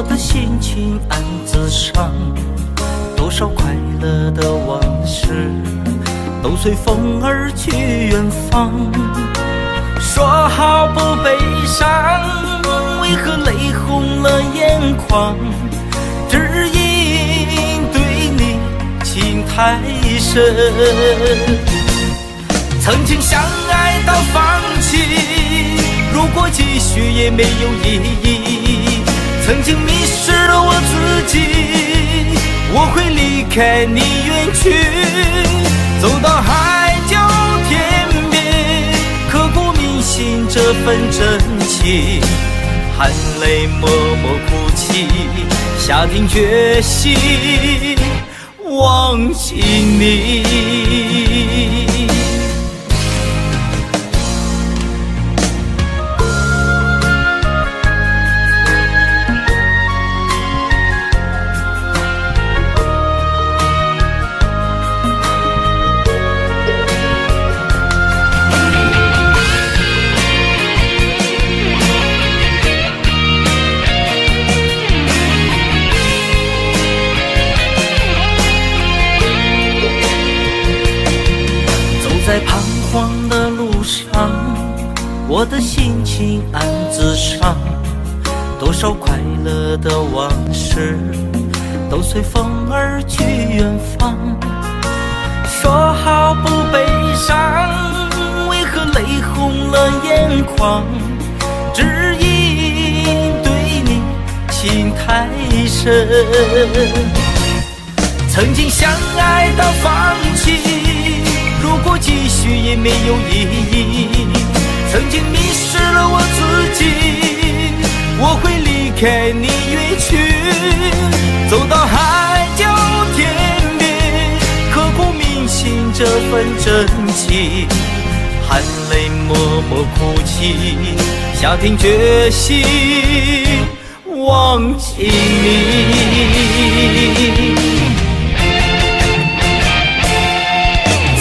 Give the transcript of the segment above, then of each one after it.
的心情暗自伤，多少快乐的往事都随风而去远方。说好不悲伤，为何泪红了眼眶？只因对你情太深。曾经相爱到放弃，如果继续也没有意义。曾经迷失了我自己，我会离开你远去，走到海角天边，刻骨铭心这份真情，含泪默默哭泣，下定决心忘记你。在彷徨的路上，我的心情暗自伤，多少快乐的往事都随风而去远方。说好不悲伤，为何泪红了眼眶？只因对你情太深。曾经相爱到放弃，如果继续也没有意义。曾经迷失了我自己，我会离开你远去，走到海角天边，刻骨铭心这份真情，含泪默默哭泣，下定决心忘记你。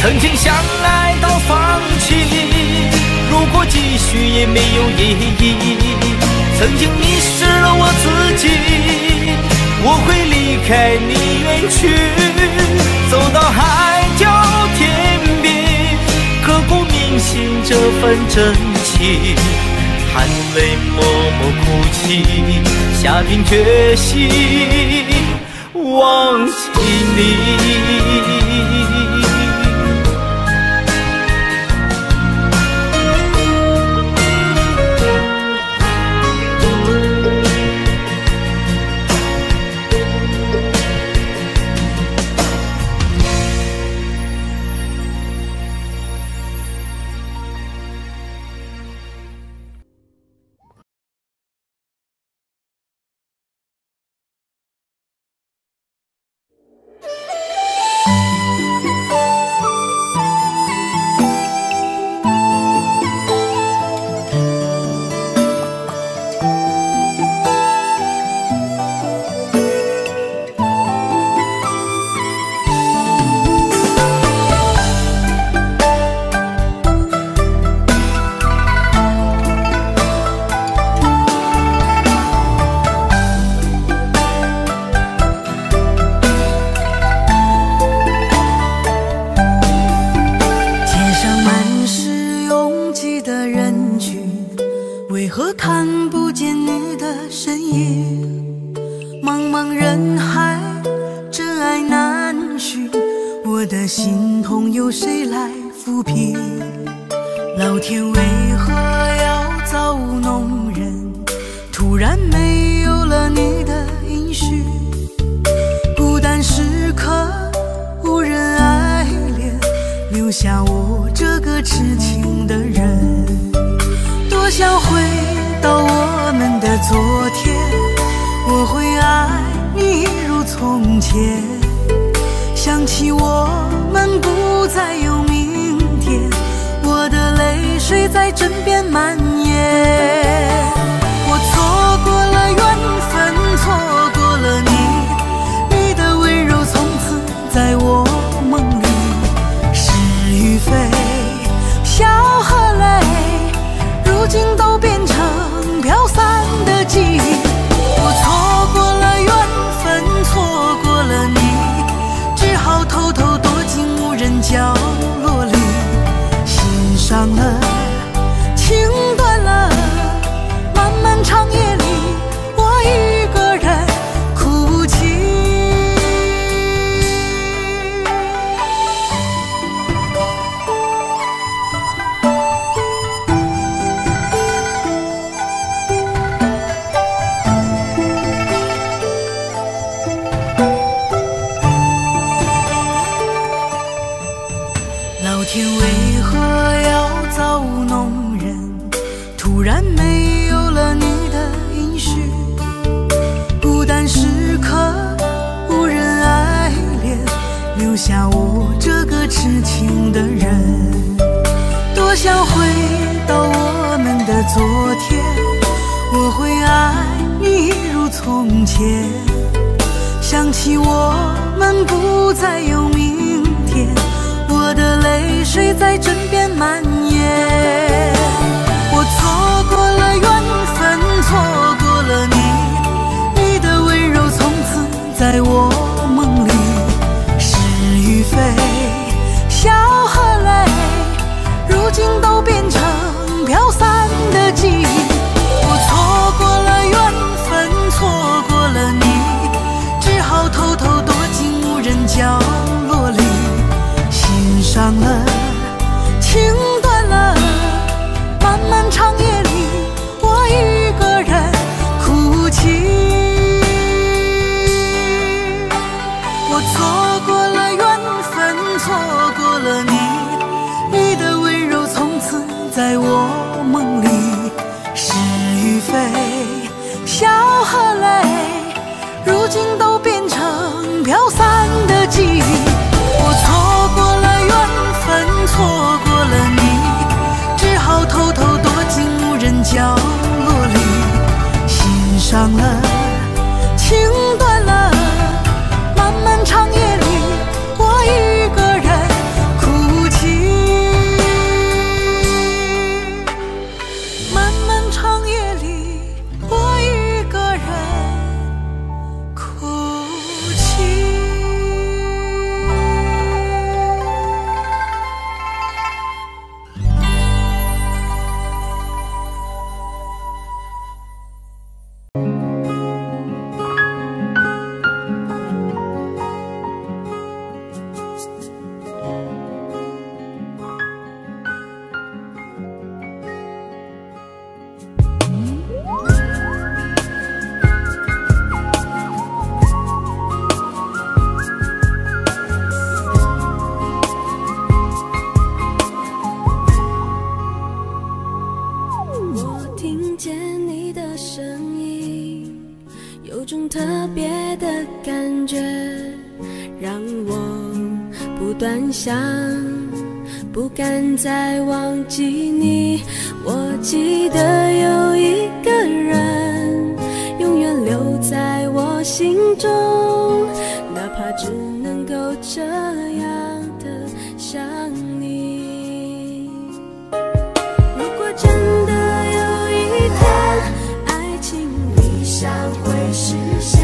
曾经相爱到放弃，如果继续也没有意义。曾经迷失了我自己，我会离开你远去，走到海角天边，刻骨铭心这份真情，含泪默默哭泣，下定决心忘记你。如今都变成飘散的记忆，我错过痴情的人。多想回到我们的昨天，我会爱你一如从前。想起我们不再有明天，我的泪水在枕边蔓延。我错过了缘分，错过了你，你的温柔从此在我梦里。是与非，笑和泪，如今都变成飘散的记忆。我错过了缘分，错过了你，只好偷偷躲进无人角落里。心伤了，情断了，漫漫长夜里，我一个人哭泣。我错过了缘分，错过了你，你的温柔从此在我梦里。是与非，笑和泪，如今都变成飘散的记忆。我错过了缘分，错过了你，只好偷偷躲进无人角落里。心伤了，情断了，漫漫长夜里，我一个人哭泣。漫漫长夜里，我一个人哭泣。我听见你的声音，有种特别的感觉，让我不断想，不敢再忘记你。我记得有一个人，永远留在我心中，哪怕只能够这样的想你。如果真的有一天，爱情理想会实现，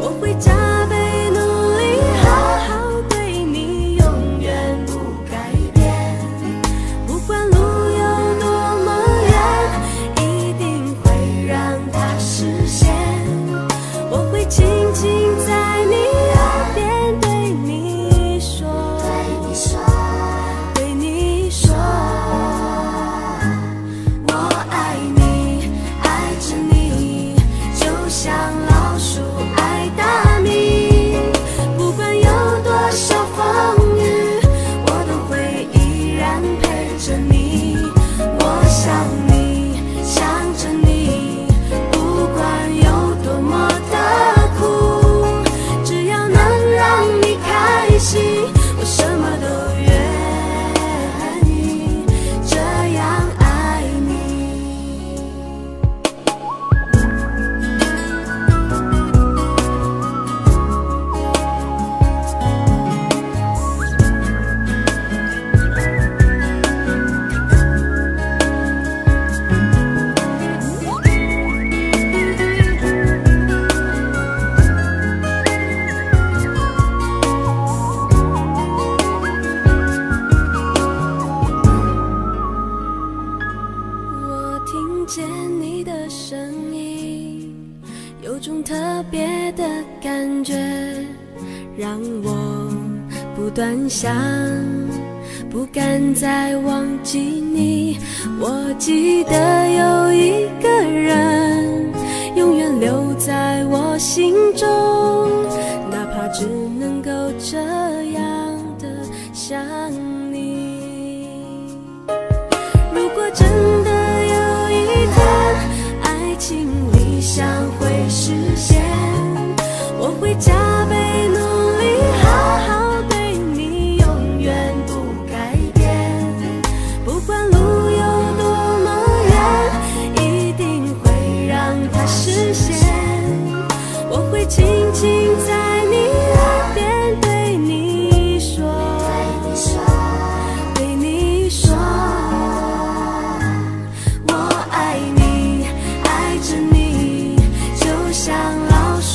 我会加倍努力，好好对你，永远不改变。不管路有多么远，一定会让它实现。我会轻轻在你耳边对你说，对你说，我爱你，爱着你，就像老鼠爱大米。不管有多少风雨，我都会依然陪着你。我想你，想着你，不管有多么的苦，只要能让你开心，我什么都愿意，这样爱你。我听见你的声音，有种特别的感觉，让我不断想，不敢再忘记你。我记得有一个人，永远留在我心中，哪怕只能够这样的想你。如果真的有一天，爱情理想会实现，我会加倍努力，好好对你，永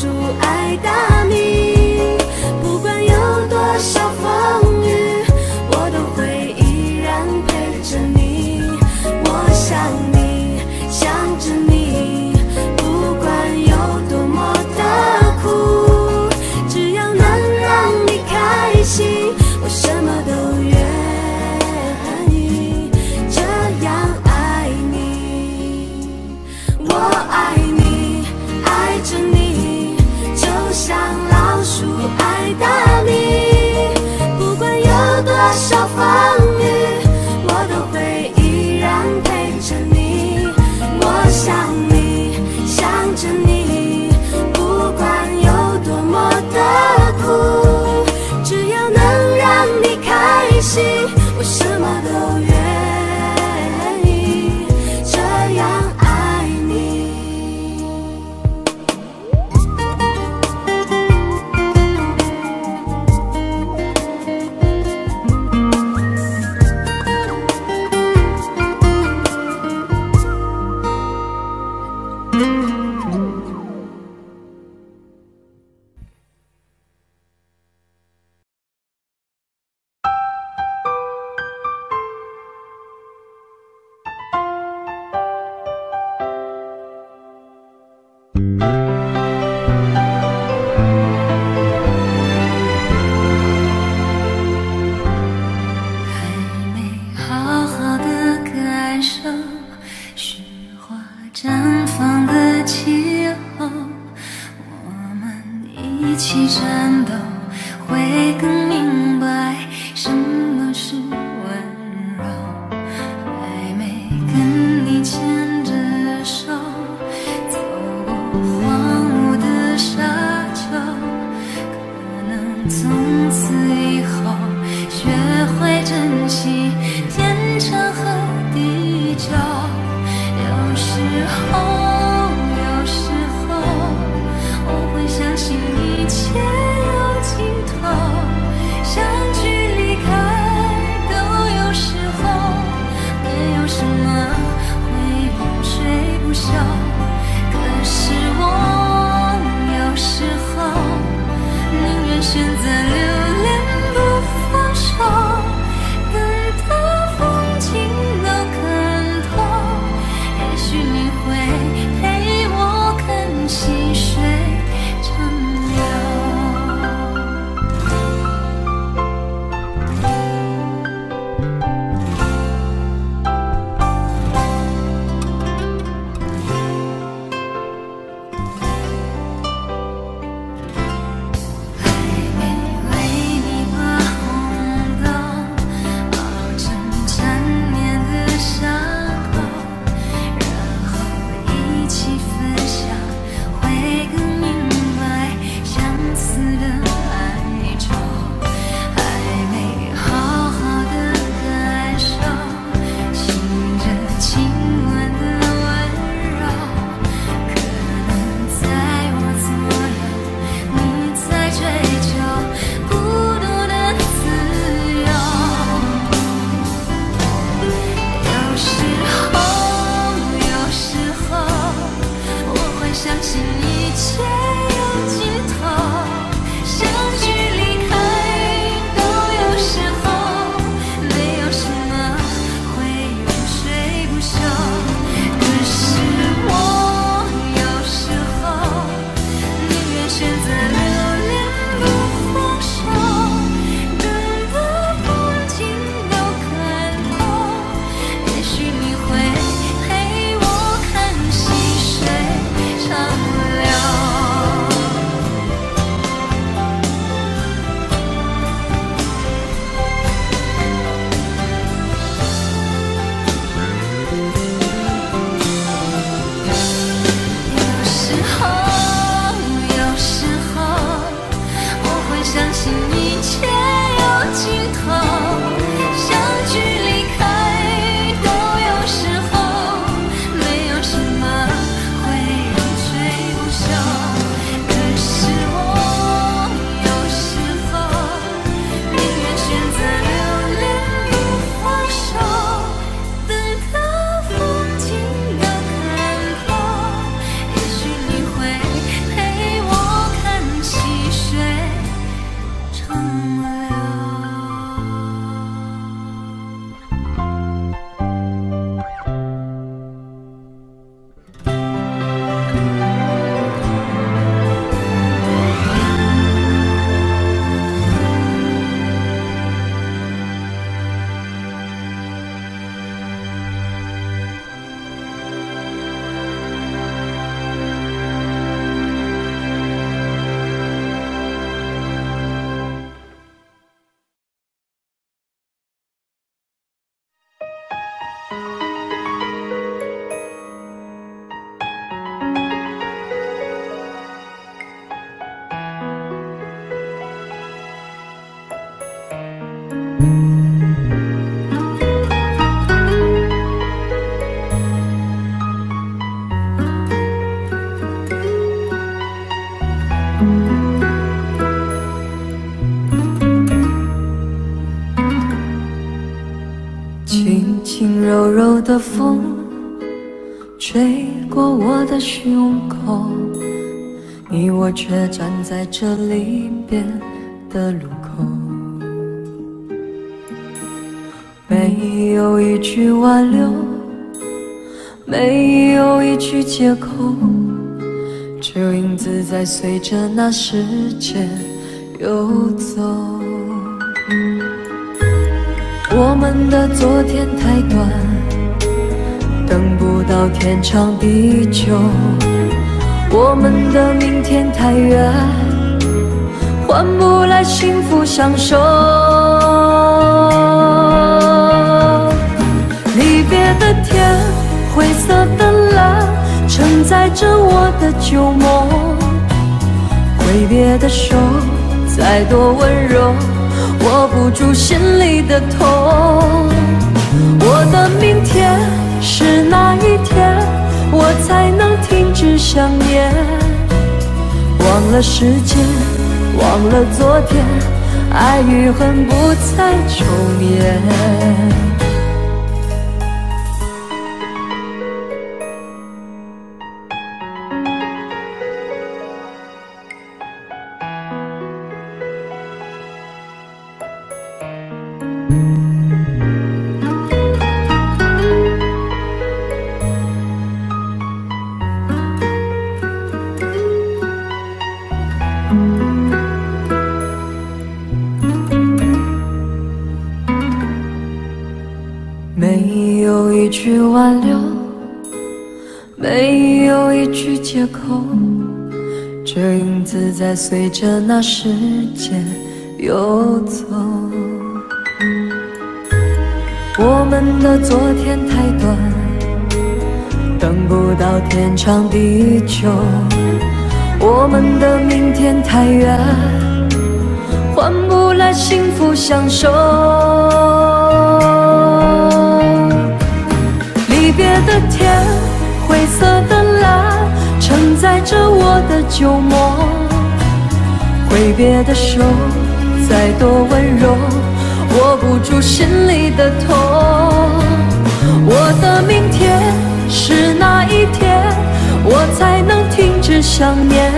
鼠爱大米，不管有多少风雨，我都会依然陪着你。我想你，想着你，不管有多么的苦，只要能让你开心，我什么都愿意。这样爱你，我爱你，爱着你，就像老鼠爱大米，不管有多少风雨，我都会依然陪着你。我想你，想着你，不管有多么的苦，只要能让你开心，我什么都愿意。这样爱你。还没好好的感受雪花绽放的气候，我们一起战斗，会更明白什么是温柔。还没跟你牵着手，走过荒芜的沙丘，可能从此以后学会珍惜天长和地久。有时候我会相信一切有尽头，相聚离开的柔柔的风吹过我的胸口，你我却站在这离别的路口。没有一句挽留，没有一句借口，只有影子在随着那时间游走。我们的昨天太短，等不到天长地久，我们的明天太远，换不来幸福相守。离别的天，灰色的蓝，承载着我的旧梦。挥别的手，再多温柔，握不住心里的痛。我的明天是哪一天，我才能停止想念？忘了时间，忘了昨天，爱与恨不再重演。没有一句挽留，没有一句借口，这影子在随着那时间游走。我们的昨天太短，等不到天长地久，我们的明天太远，换不来幸福相守。离别的天，灰色的蓝，承载着我的旧梦。挥别的手，再多温柔，握不住心里的痛。我的明天是哪一天，我才能停止想念？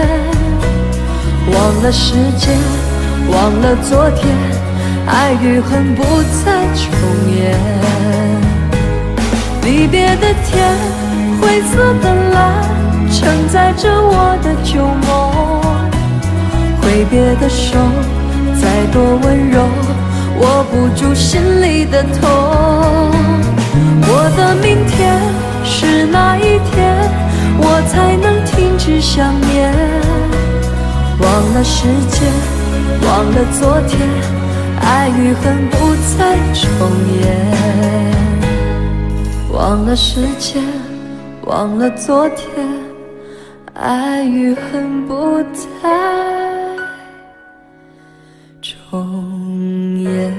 忘了时间，忘了昨天，爱与恨不再重演。离别的天，灰色的蓝，承载着我的旧梦。挥别的手，再多温柔，握不住心里的痛。我的明天是哪一天，我才能停止想念？忘了时间，忘了昨天，爱与恨不再重演。忘了时间，忘了昨天，爱与恨不再重演。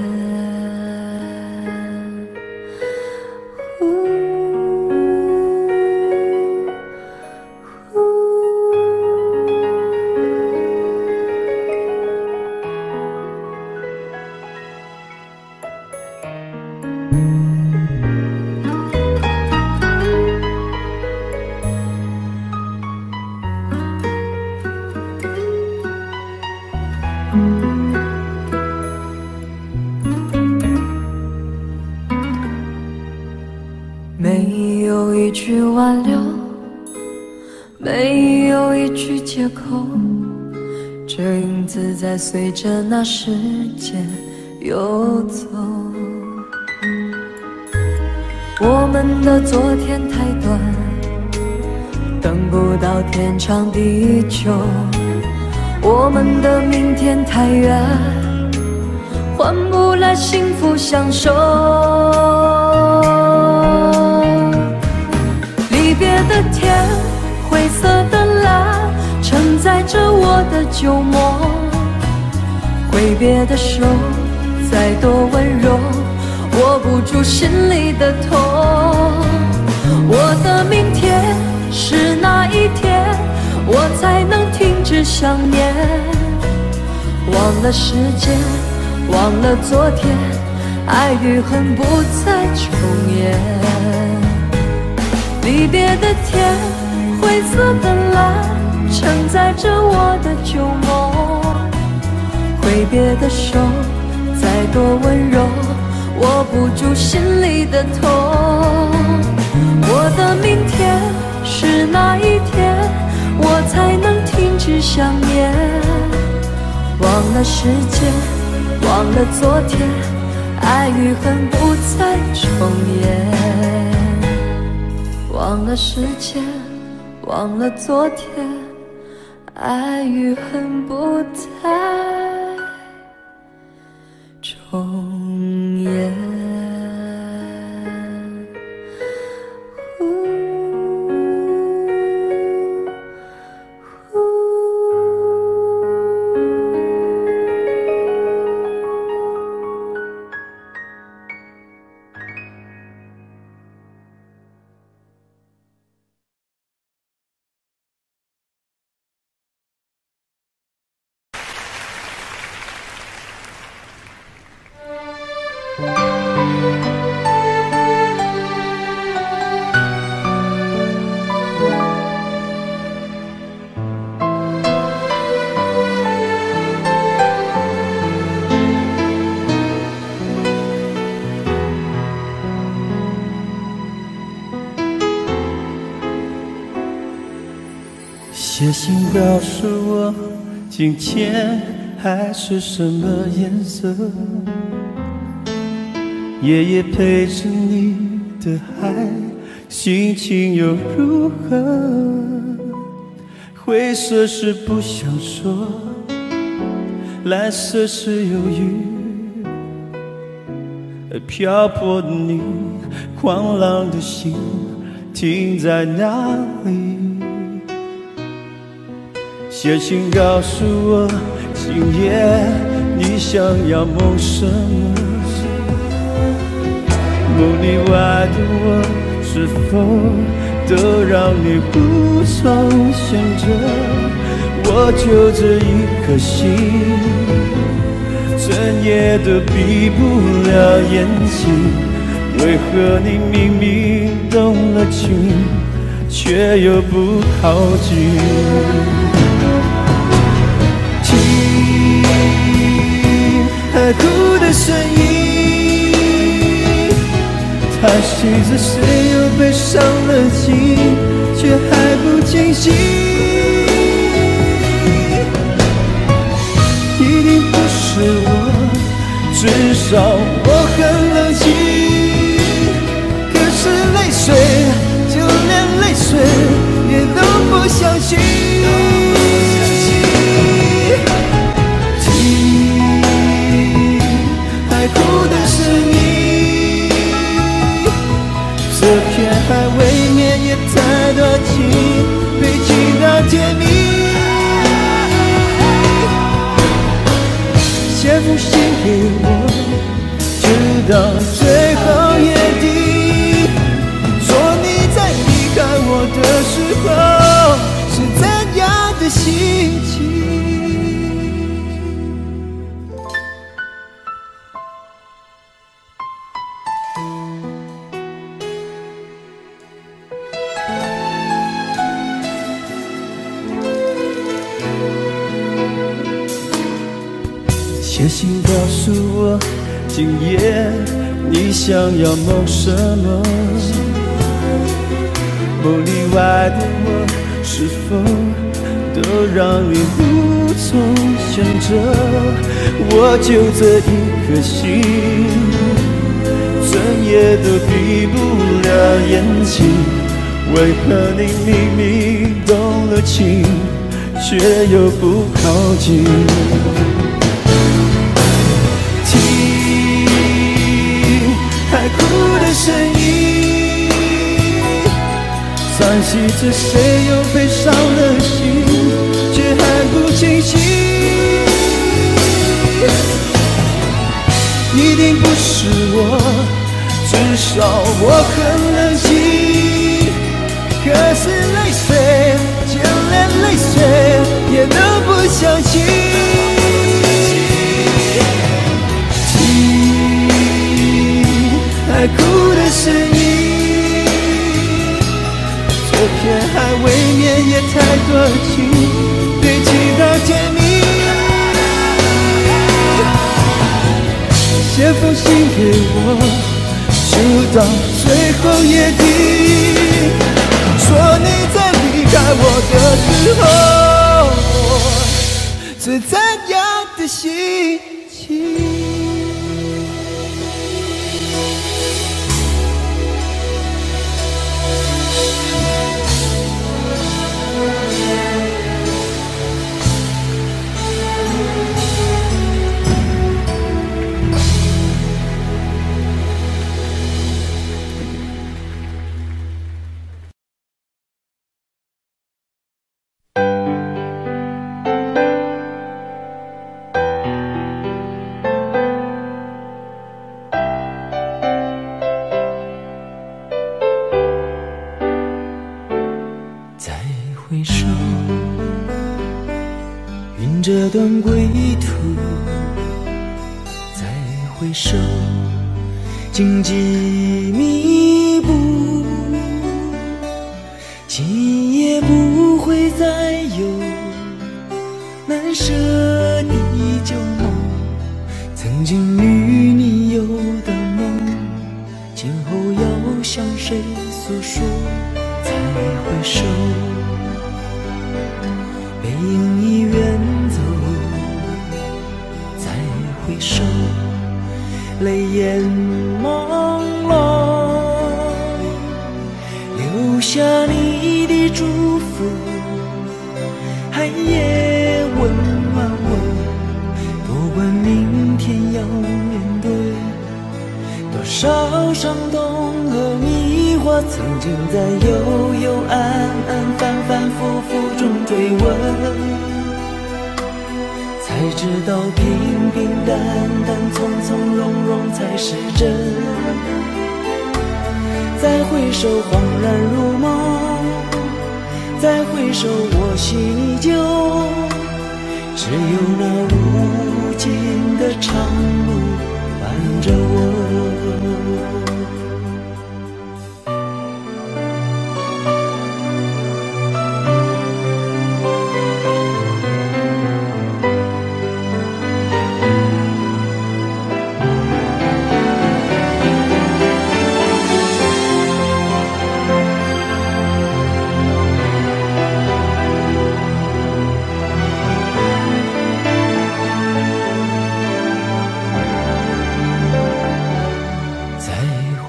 没有一句挽留，没有一句借口，这影子在随着那时间游走。我们的昨天太短，等不到天长地久，我们的明天太远，换不来幸福相守。离别的天，灰色的蓝，承载着我的旧梦。挥别的手，再多温柔，握不住心里的痛。我的明天是哪一天，我才能停止想念？忘了时间，忘了昨天，爱与恨不再重演。离别的天，灰色的蓝，承载着我的旧梦。挥别的手，再多温柔，握不住心里的痛。我的明天是哪一天，我才能停止想念？忘了时间，忘了昨天，爱与恨不再重演。忘了时间，忘了昨天，爱与恨不再重演。写信告诉我，今天海是什么颜色？夜夜陪着你的海，心情又如何？灰色是不想说，蓝色是犹豫，而漂泊的你，狂浪的心停在哪里？写信告诉我，今夜你想要梦什么？梦里外的我，是否都让你无从选择？我就这一颗心，整夜都闭不了眼睛。为何你明明动了情，却又不靠近？听海哭的声音，叹息着谁又被伤了心，却还不清醒。一定不是我，至少我很冷静。可是泪水，就连泪水也都不相信。哭的声音，这片海未免也太多情，被情到甜蜜。写封信给我，直到最后夜底，说你在离开我的时候是怎样的心情。写信告诉我，今夜你想要梦什么？梦里外的我，是否都让你无从选择？我就这一颗心，整夜都闭不了眼睛。为何你明明动了情，却又不靠近？海哭的声音，叹息着谁又被伤了心，却还不清醒。一定不是我，至少我很冷静。可是泪水，就连泪水也都不相信。哭的声音。昨天还未免也太多情，堆积到天明。写封信给我，书到最后也停。说你在离开我的时候，我最惨要的心情。回首，云这段归途，再回首，荆棘密布，今夜不会再有难舍的旧梦，曾经与你有的梦，今后要向谁诉说？再回首，背影已远走，再回首，泪眼朦胧，留下你的祝福，寒夜温暖我，不管明天要面对多少伤痛和迷惑，曾经在幽幽暗暗反反复复中追问，才知道平平淡淡从从容容才是真。再回首恍然如梦，再回首我心依旧，只有那无尽的长路伴着我。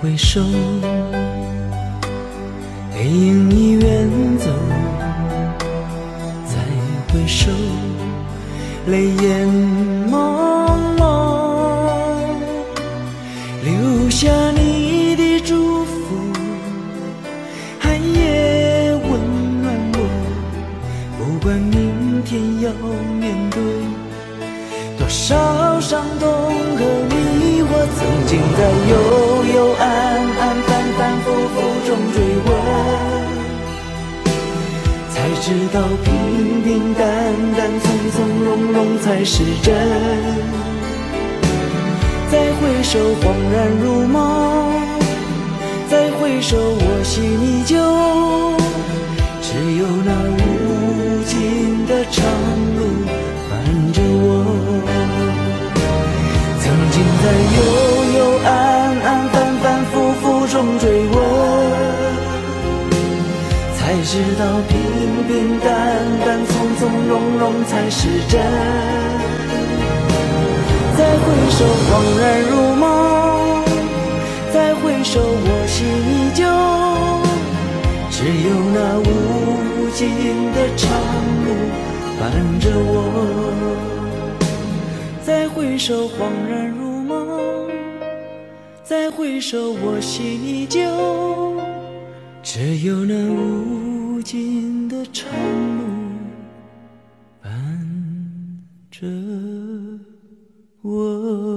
回首，背影已远走，再回首，泪眼朦胧，留下你的祝福，寒夜温暖我，不管明天要面对多少伤痛和迷惑，曾经在幽幽暗暗反反复复中追问，才知道平平淡淡从从容容才是真。再回首恍然如梦，再回首我心依旧，只有那无尽的长路伴着我。曾经在幽幽暗暗反反复复中追问，才知道平平淡淡从从容容才是真。再回首恍然如梦，再回首我心依旧，只有那无尽的长路伴着我。再回首恍然如梦，再回首我心依旧，只有那无尽的长路伴着我。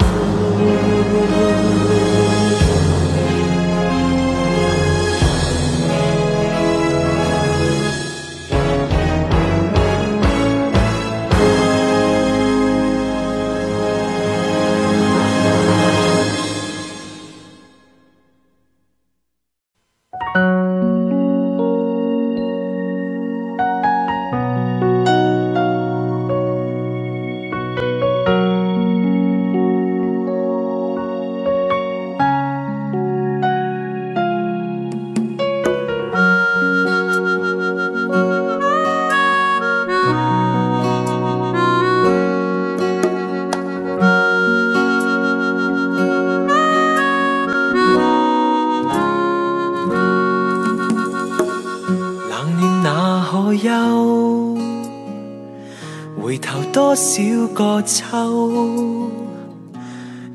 頭多少個秋，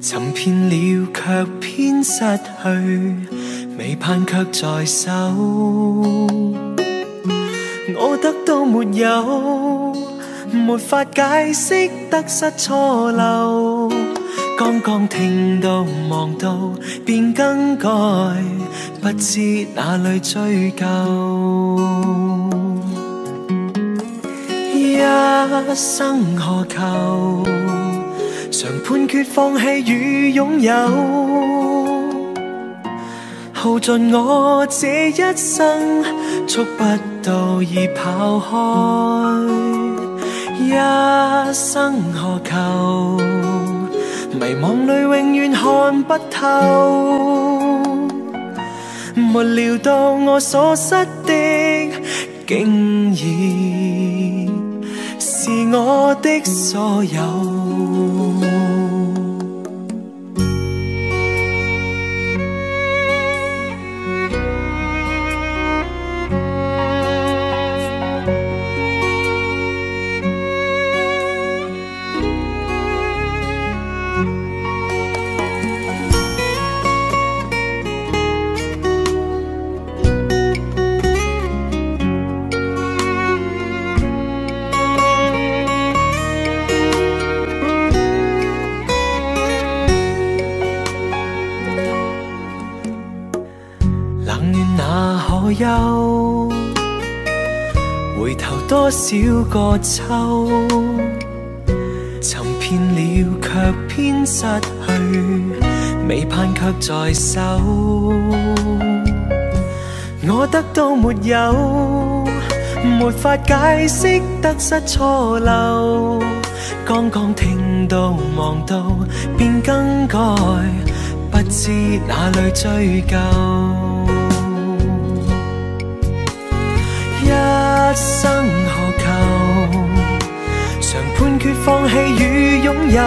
尋遍了卻偏失去，未盼卻在手。我得到沒有，沒法解釋得失錯漏。剛剛聽到望到便更改，不知哪裏追究。一生何求，常判決放棄與擁有，耗盡我這一生，觸不到已跑開。一生何求，迷惘裏永遠看不透，沒料到我所失的，竟然是我的所有。憂，回頭多少個秋，尋遍了卻偏失去，未盼卻在手。我得到沒有，沒法解釋得失錯漏。剛剛聽到望到便更改，不知哪裏追究。一生何求，常判決放棄與擁有，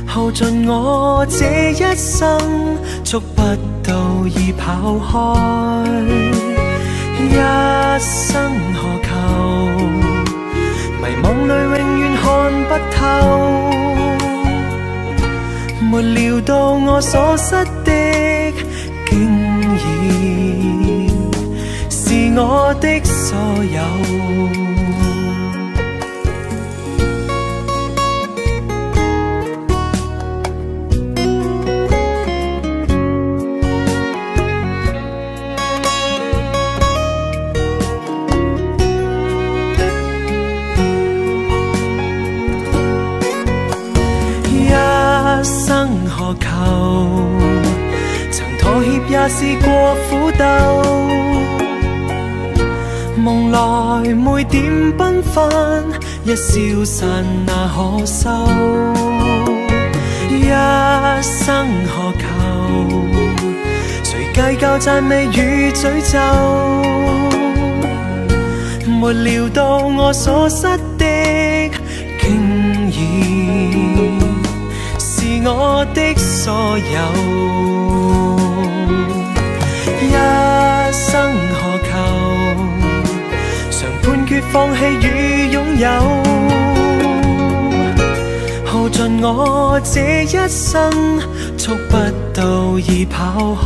耗盡我這一生，觸不到已跑開。一生何求，迷惘裏永遠看不透，沒料到我所失的，竟然是我的所有。一生何求，曾妥協也試過苦鬥，夢來每點繽紛，一消散那可收。一生何求，誰計較讚美與詛咒，沒料到我所失的，竟然是我的所有。一生何求，常判決放棄與擁有，耗盡我這一生，觸不到已跑開。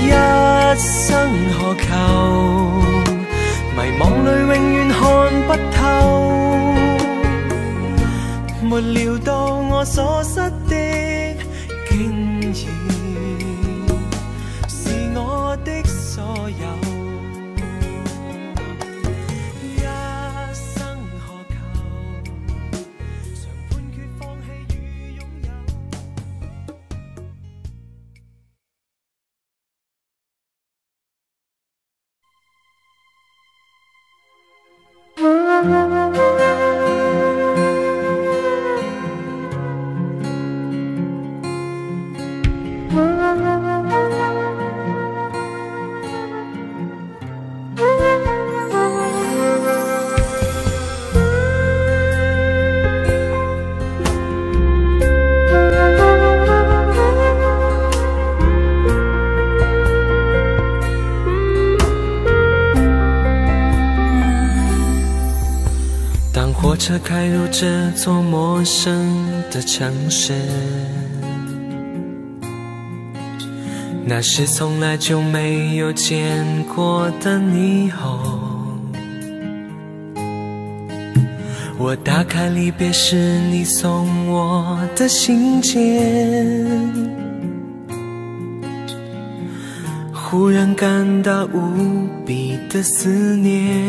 一生何求，迷惘裏永遠看不透，沒料到我所失的，竟然是我的所有。一生何求，常判決放棄與擁有。火车开入这座陌生的城市，那是从来就没有见过的霓虹。我打开离别时你送我的信件，忽然感到无比的思念。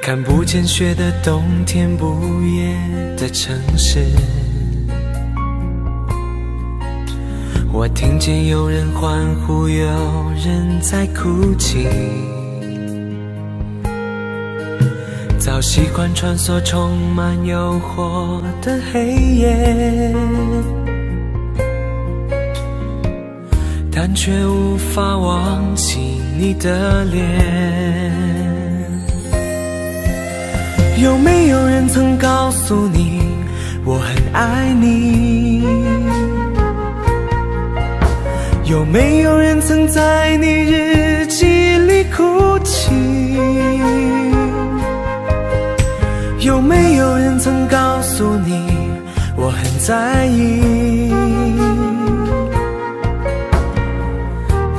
看不见雪的冬天，不夜的城市，我听见有人欢呼，有人在哭泣。早习惯穿梭充满诱惑的黑夜，但却无法忘记你的脸。有没有人曾告诉你我很爱你？有没有人曾在你日记里哭泣？有没有人曾告诉你我很在意？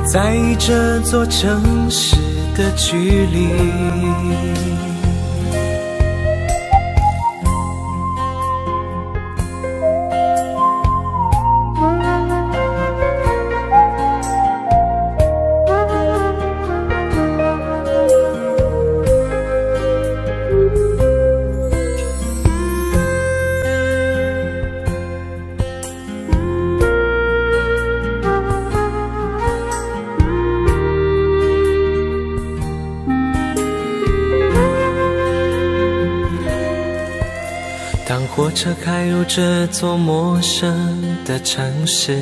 在意这座城市的距离。当火车开入这座陌生的城市，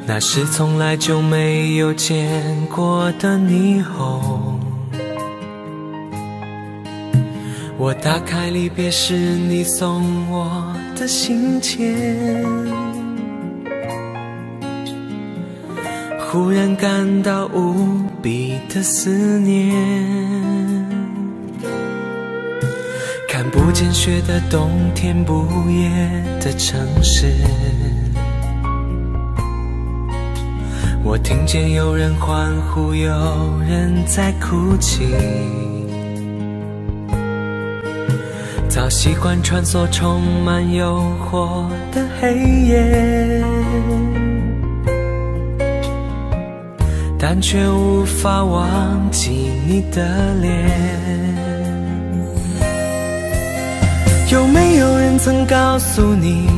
那是从来就没有见过的霓虹。我打开离别时你送我的信件，忽然感到无比的思念。看不见雪的冬天，不夜的城市，我听见有人欢呼，有人在哭泣。早习惯穿梭充满诱惑的黑夜，但却无法忘记你的脸。有没有人曾告诉你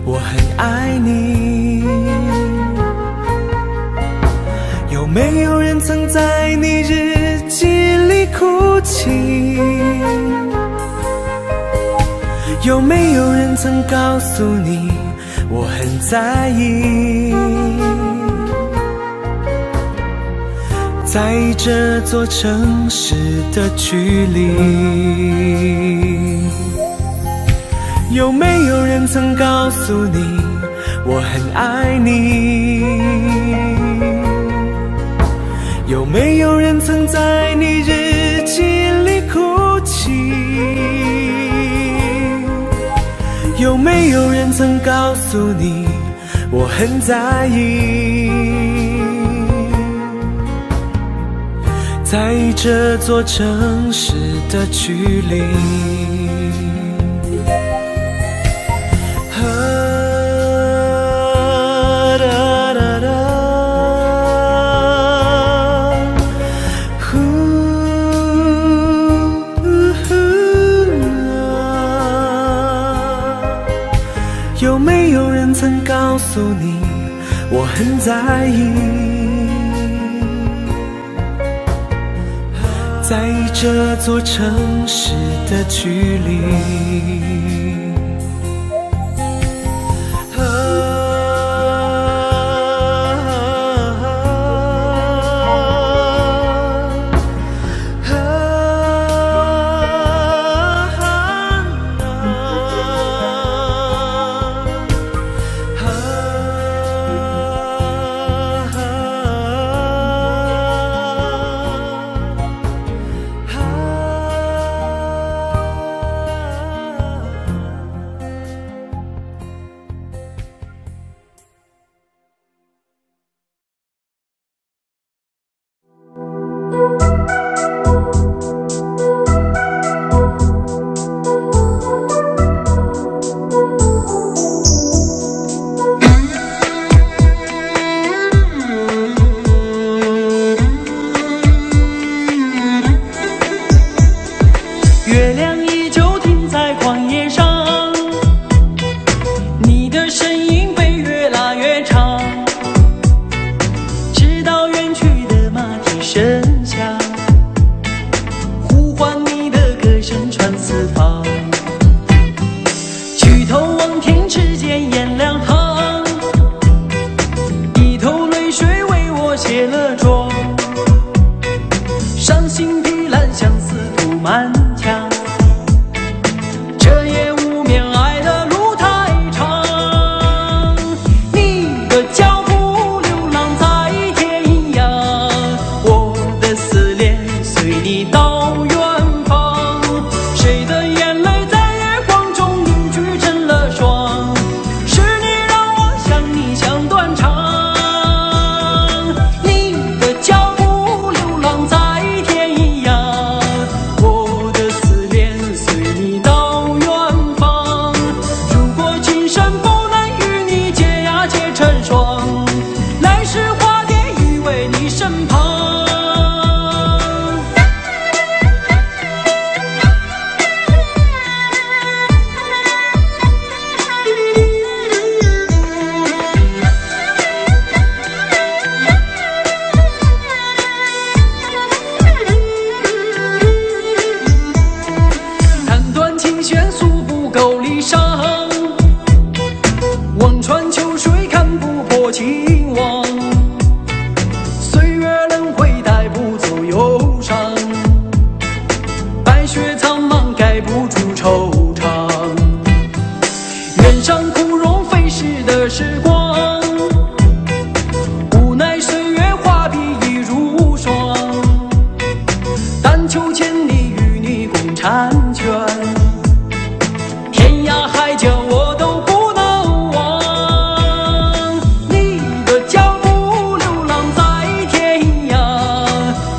我很爱你？有没有人曾在你日记里哭泣？有没有人曾告诉你我很在意？在意这座城市的距离。有没有人曾告诉你我很爱你？有没有人曾在你日记里哭泣？有没有人曾告诉你我很在意？在意这座城市的距离。有没有人曾告诉你我很在意？在意这座城市的距离。的妆，伤心的烂相思涂满墙，这夜无眠，爱的路太长，你的脚步流浪在天涯，我的思念随你到远方，谁的眼泪在月光中凝聚成了霜，是你让我想你想断肠，你的脚步流浪在天涯，我的思念随你到远方，如果今生不能与你结呀结成双，来世化蝶依偎你身旁。弹断琴弦诉不够离殇，望穿秋水看不破情网，岁月轮回带不走忧伤，白雪苍茫盖不住惆怅，原上枯荣飞逝的时光，无奈岁月画笔已如霜，但求千里与你共婵娟，天涯海角我都不能忘，你的脚步流浪在天涯，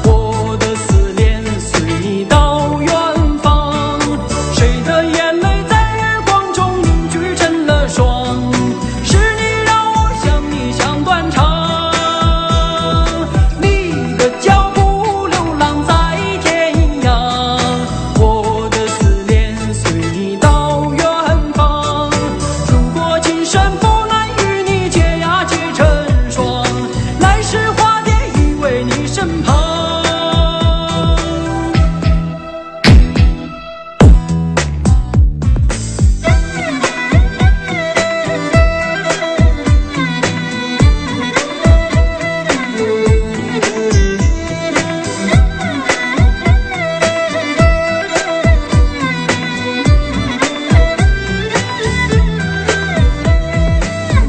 我的思念随你到远方，谁的眼泪在月光中凝聚成了霜，是你让我想你想断肠，你的脚步流浪在天涯，我的思念随你到远方，如果今生不能与你结呀结成双，来世化蝶依偎你身旁。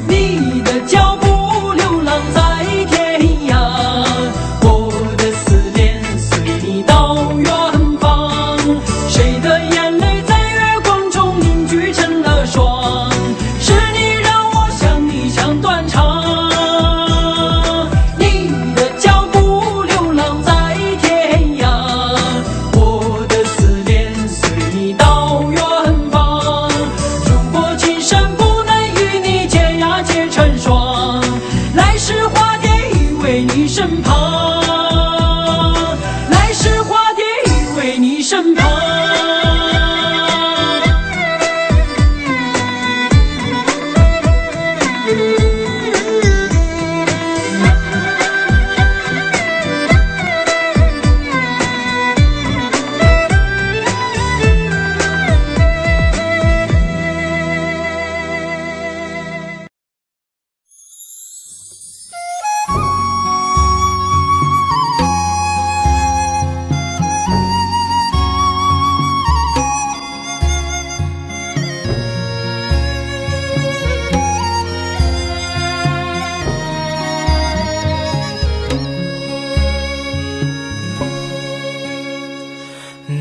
你的脚步流浪在天涯，我的思念随你到远方，谁的眼泪在月光中凝聚成了霜，是你让我想你想断肠，你的脚步流浪在天涯，我的思念随你到远方，如果今生不能与你结呀结成双，来世化蝶依偎你身旁，来世化蝶依偎你身旁。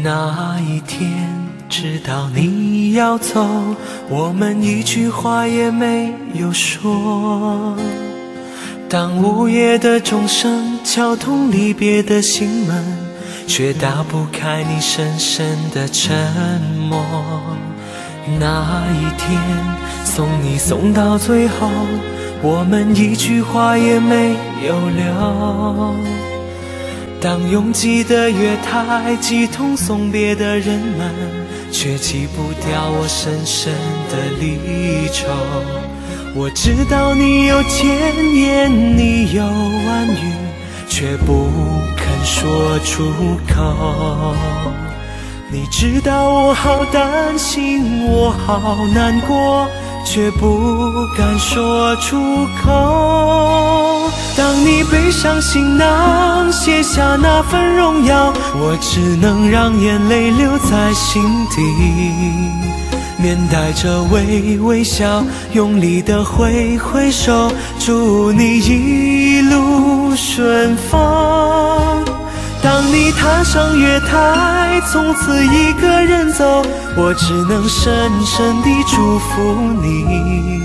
那一天知道你要走，我们一句话也没有说。当午夜的钟声敲痛离别的心门，却打不开你深深的沉默。那一天送你送到最后，我们一句话也没有留。当拥挤的月台挤痛送别的人们，却挤不掉我深深的离愁。我知道你有甜言，你有婉语，却不肯说出口。你知道我好担心，我好难过，却不敢说出口。当你背上行囊，卸下那份荣耀，我只能让眼泪留在心底，面带着微笑，用力的挥挥手，祝你一路顺风。当你踏上月台，从此一个人走，我只能深深地祝福你，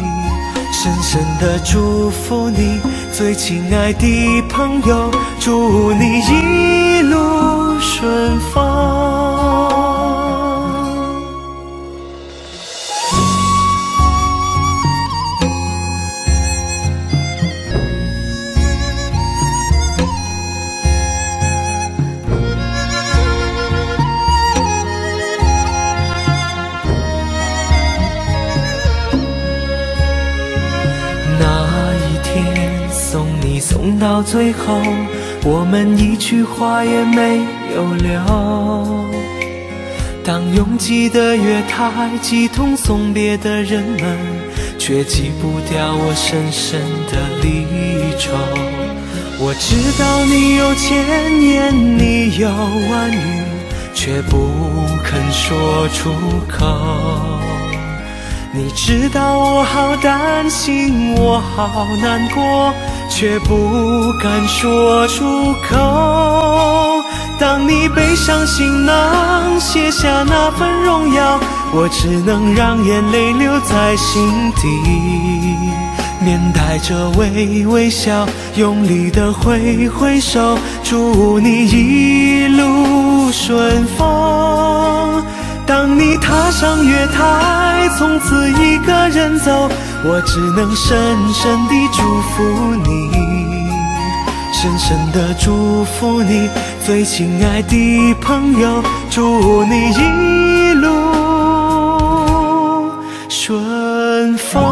深深地祝福你，最亲爱的朋友，祝你一路顺风。送到最后，我们一句话也没有留。当拥挤的月台挤痛送别的人们，却挤不掉我深深的离愁。我知道你有千言，你有万语，却不肯说出口。你知道我好担心，我好难过，却不敢说出口。当你背上行囊，卸下那份荣耀，我只能让眼泪留在心底，面带着微笑，用力的挥挥手，祝你一路顺风。当你踏上月台，从此一个人走，我只能深深地祝福你，深深地祝福你，最亲爱的朋友，祝你一路顺风。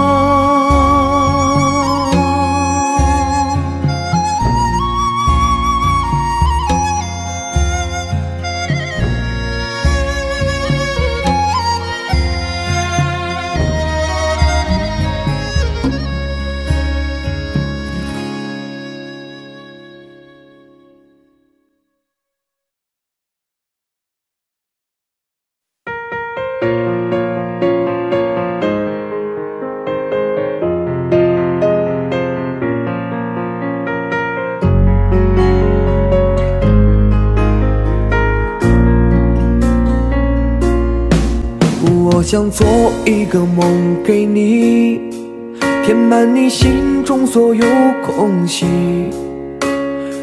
我想做一个梦给你，填满你心中所有空隙，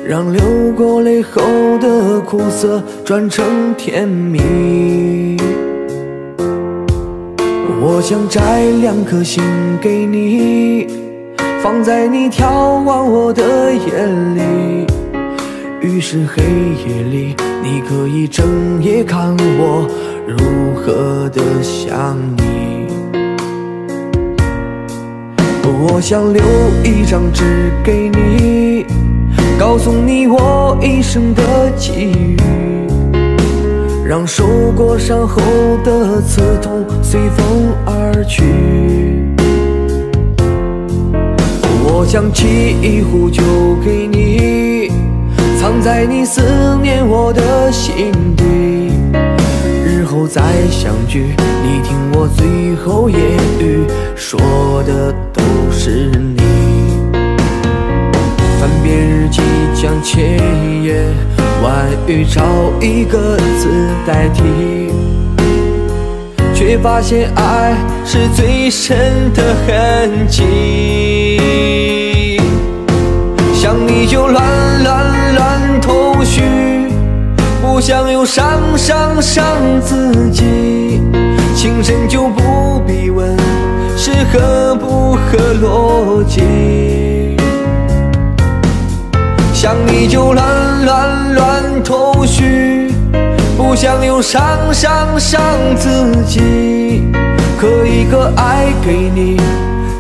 让流过泪后的苦涩转成甜蜜。我想摘2颗心给你，放在你眺望我的眼里，于是黑夜里你可以整夜看我如何的想你。我想留一张纸给你，告诉你我一生的际遇，让受过伤后的刺痛随风而去。我想沏一壶酒给你，藏在你思念我的心底，日后再相聚，你听我最后言语，说的都是你。翻遍日记将千言万语找一个字代替，却发现爱是最深的痕迹。想你就乱头绪，不想又伤自己，情深就不必问是合不合逻辑。想你就乱头绪，不想又伤自己，刻一个爱给你，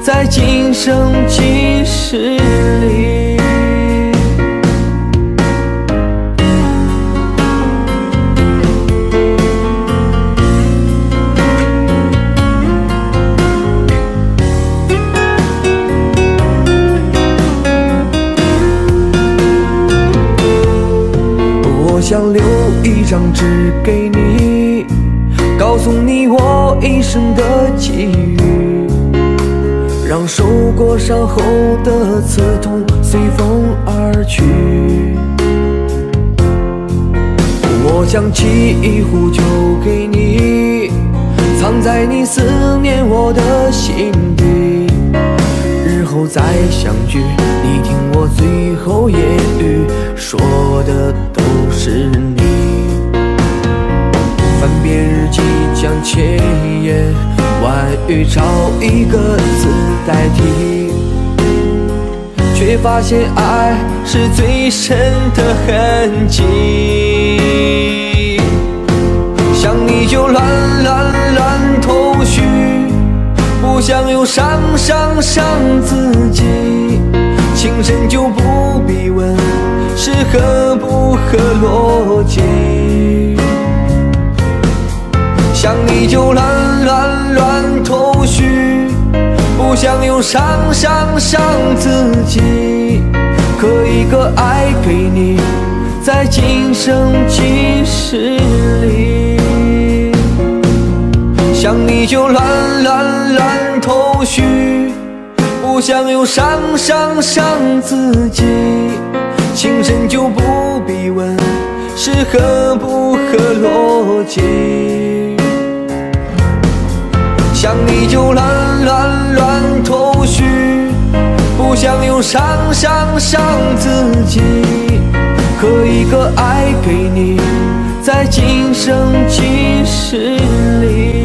在今生今世里。我想留一张纸给你，告诉你我一生的际遇，让受过伤后的刺痛随风而去。我将记忆呼救给你，藏在你思念我的心底，日后再相聚，你听我最后言语，说的都是你。翻遍日记将千言万语找一个字代替，却发现爱是最深的痕迹。想你就乱头绪，不想又伤自己，情深就不必问是合不合逻辑。想你就乱头绪，不想又伤自己，刻一个爱给你，在今生今世里。想你就乱头绪，不想又伤自己，情深就不必问是合不合逻辑。想你就乱头绪，不想又伤自己，刻一个爱给你，在今生今世里。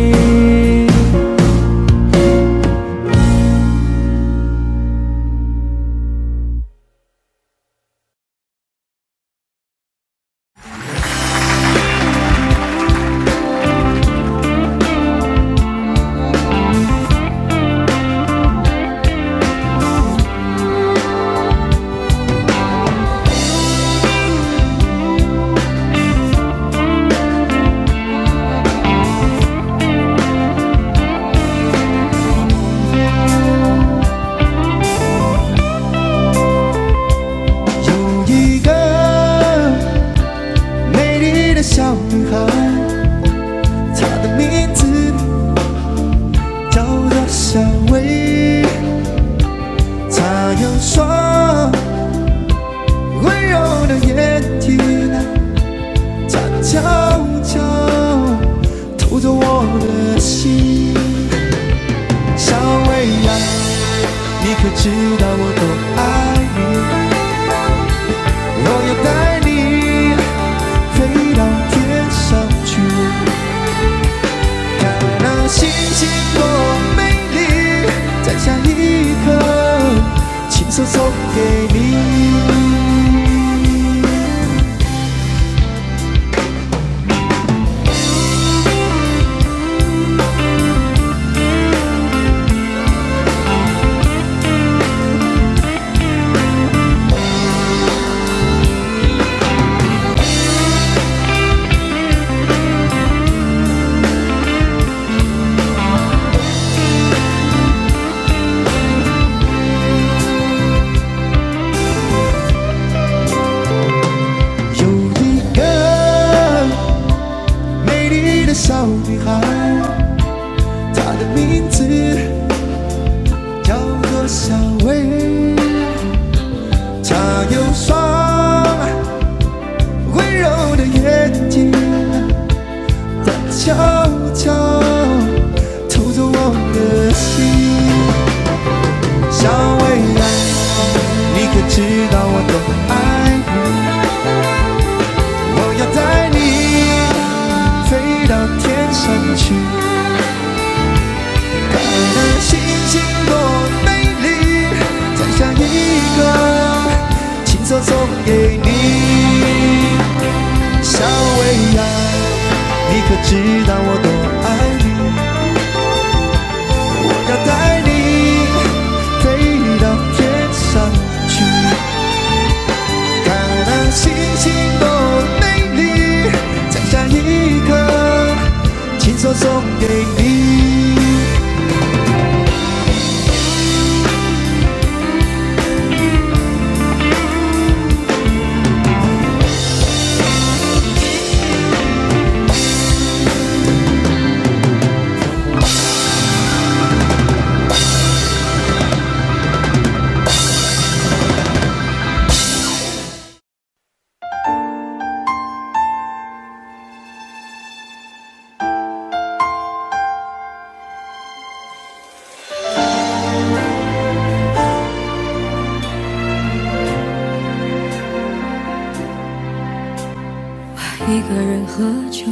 一个人喝酒，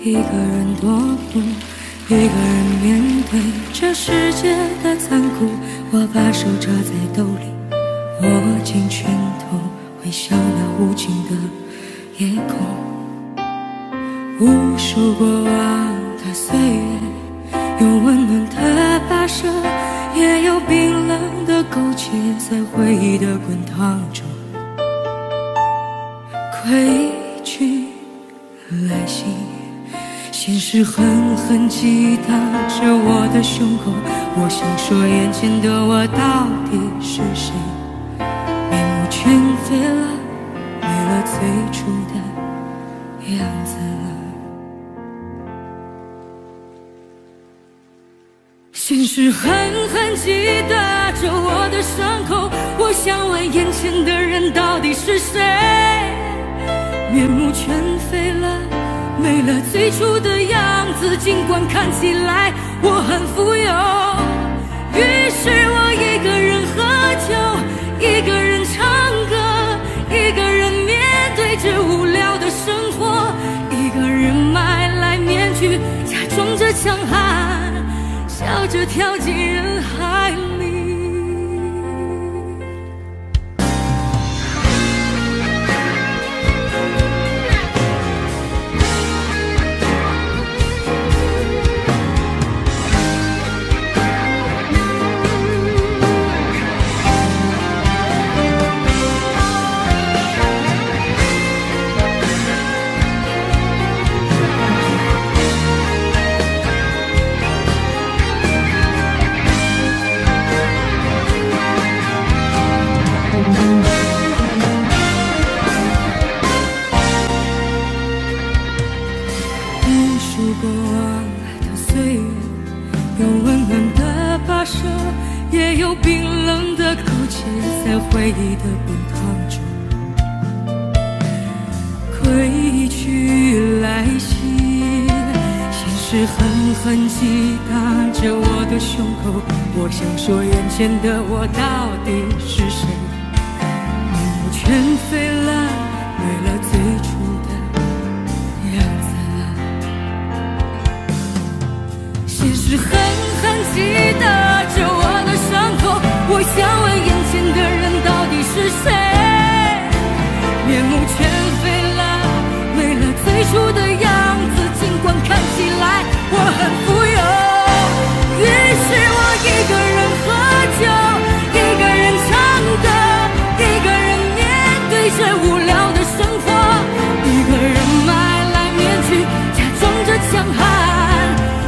一个人踱步，一个人面对这世界的残酷。我把手插在兜里，握紧拳头，微笑那无尽的夜空。无数过往的岁月，有温暖的跋涉，也有冰冷的苟且，在回忆的滚烫中归去来兮。现实狠狠击打着我的胸口，我想说眼前的我到底是谁？面目全非了，没了最初的样子了。现实狠狠击打着我的伤口，我想问眼前的人到底是谁？面目全非了，没了最初的样子，尽管看起来我很富有。于是我一个人喝酒，一个人唱歌，一个人面对着无聊的生活，一个人买来面具，假装着强悍，笑着跳进人海里。回忆的滚烫中归去来兮，现实狠狠击打着我的胸口，我想说眼前的我到底是谁？面目全非了，没了最初的样子了。现实狠狠击打着我的伤口，我想问眼前的人到底是谁？面目全非了，没了最初的样子，尽管看起来我很富有。于是我一个人喝酒，一个人唱歌，一个人面对着无聊的生活，一个人买来面具，假装着强悍，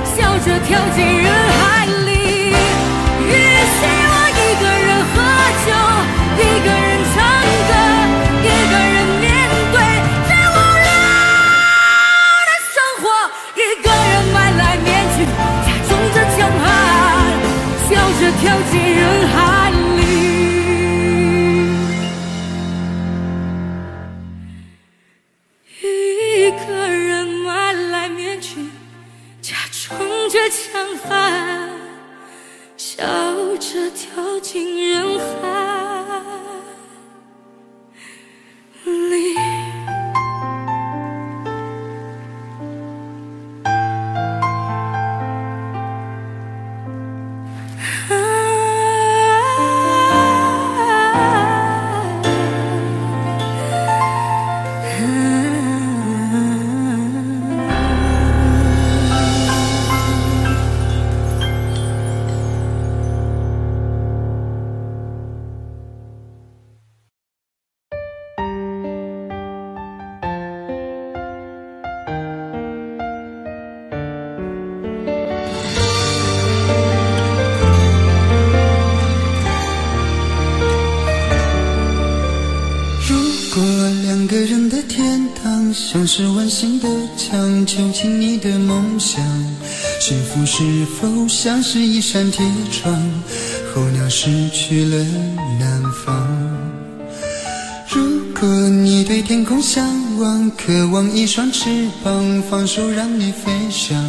笑着跳进人海里。于是我一个人喝酒，一个人唱歌，一个人面对最无聊的生活，一个人买来面具，假装着强悍，笑着跳进人海里。一个人买来面具，假装着强悍，笑着跳进人海里。像是温馨的墙，囚禁你的梦想。幸福是否像是一扇铁窗，候鸟失去了南方。如果你对天空向往，渴望一双翅膀，放手让你飞翔。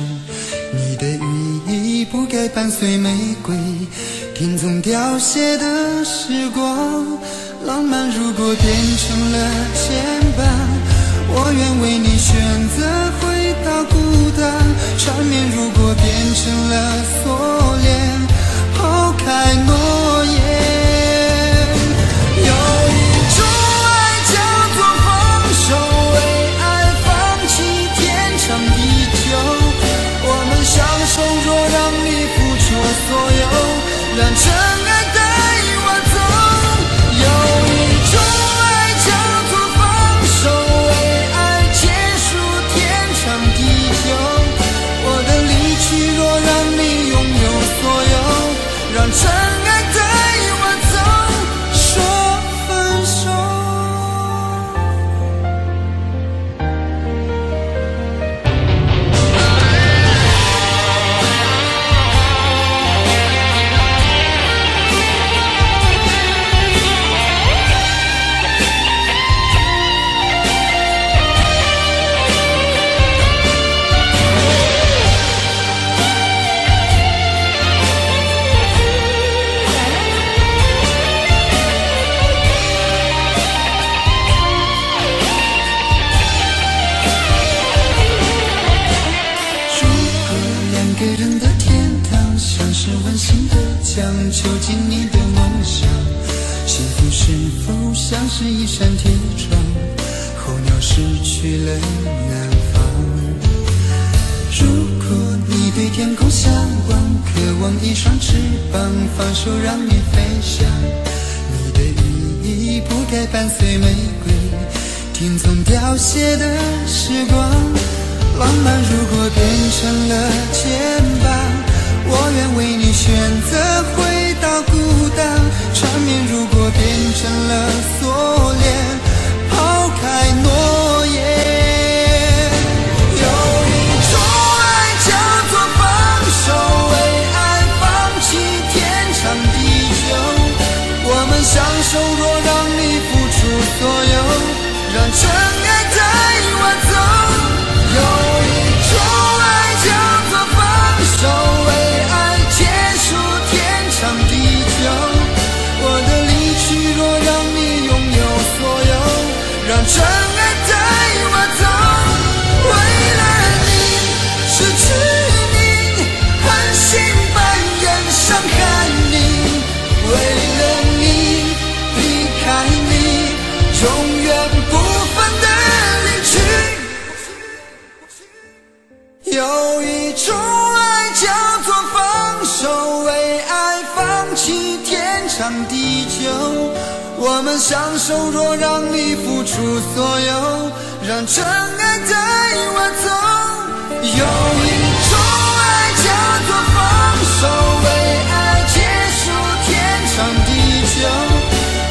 你的羽翼不该伴随玫瑰，听从凋谢的时光。浪漫如果变成了牵绊，我愿为你选是一扇铁窗，候鸟失去了南方。如果你对天空向往，渴望一双翅膀，放手让你飞翔。你的羽翼不该伴随玫瑰，听从凋谢的时光。浪漫如果变成了肩膀，我愿为你选择回到孤岛。缠绵如果变成了锁链，抛开诺言。有一种爱叫做放手，为爱放弃天长地久。我们相守，若让你付出所有，让真爱带我走。有一种爱叫做放手，为爱结束天长地久。我的离去若让你拥有所有，让真爱带我走。为了你失去你，狠心扮演伤害你。为了你离开你，永远不分的离去。有一种爱叫做放手，为爱放弃天长地久。我们相守，若让你付出所有，让真爱带我走。有一种爱叫做放手，为爱结束天长地久。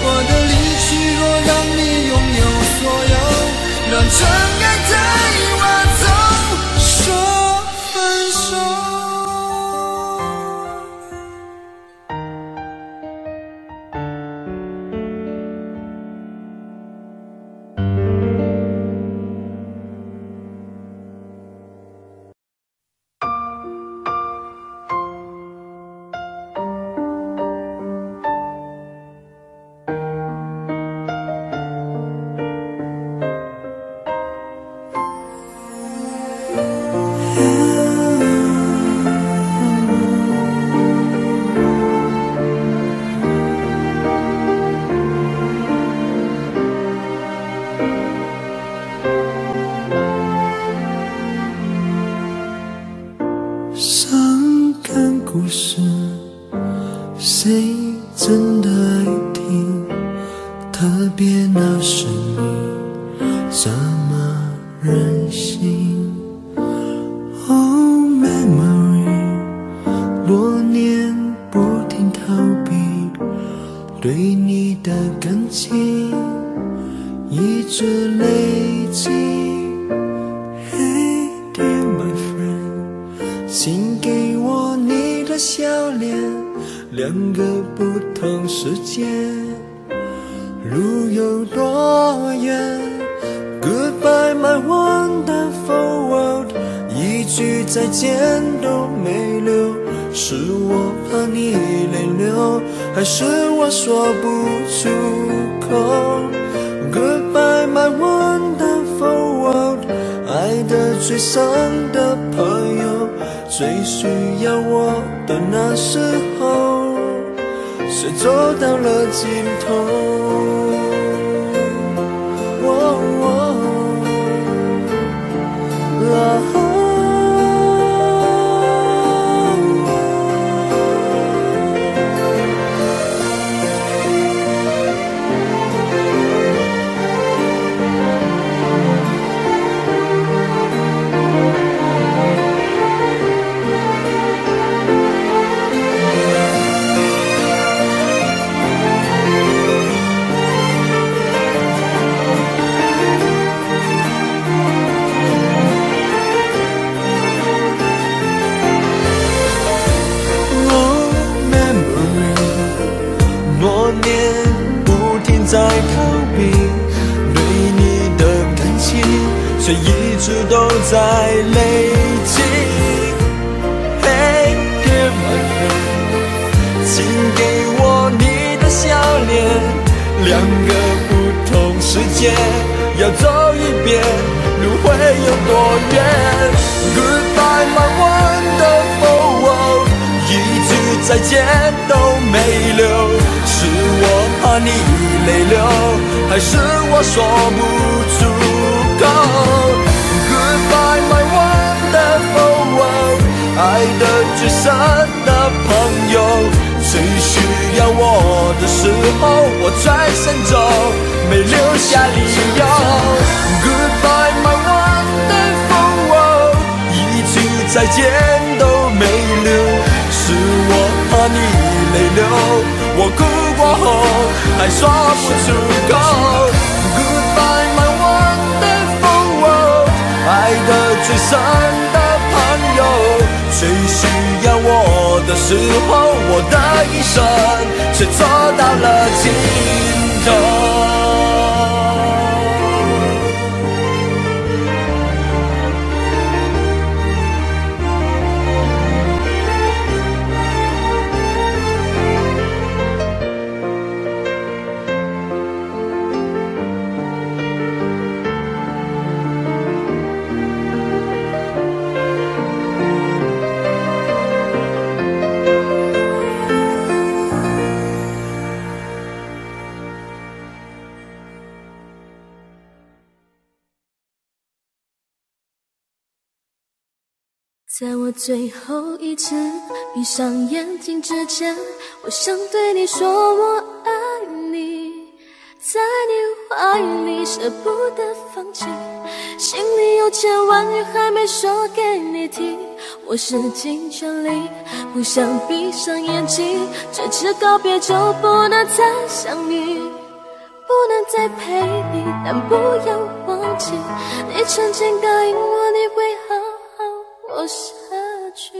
我的离去若让你拥有所有，让真爱带我走。说分手。伤感故事，谁真的爱听？特别那是你，这么任性。Oh memory， 多年不停逃避，对你的感情一直累积。Hey dear my friend，请给我你的笑脸，两个不同世界，路有多远 ？Goodbye my wonderful world， 一句再见都没留，是我怕你泪流，还是我说不出口 ？Goodbye my wonderful world， 爱得最深的朋友。最需要我的那时候，谁走到了尽头？在逃避对你的感情，却一直都在累积。Hey dear my friend， 请给我你的笑脸，两个不同世界要走一遍，路会有多远 ？Goodbye my wonderful world， 一句再再见都没留，是我怕你泪流，还是我说不出口 Goodbye my wonderful world， 爱的最深的朋友，最需要我的时候我转身走，没留下理由 Goodbye my wonderful world， 一句再见都没留，是我怕你泪流，我哭过后还说不出口 Goodbye my wonderful world， 爱的最深的朋友，最需要我的时候，我的一生却走到了尽头。在我最后一次闭上眼睛之前，我想对你说我爱你，在你怀里舍不得放弃，心里有千万语还没说给你听，我使尽全力不想闭上眼睛，这次告别就不能再相遇，不能再陪你，但不要忘记你曾经答应我你会好好活下去。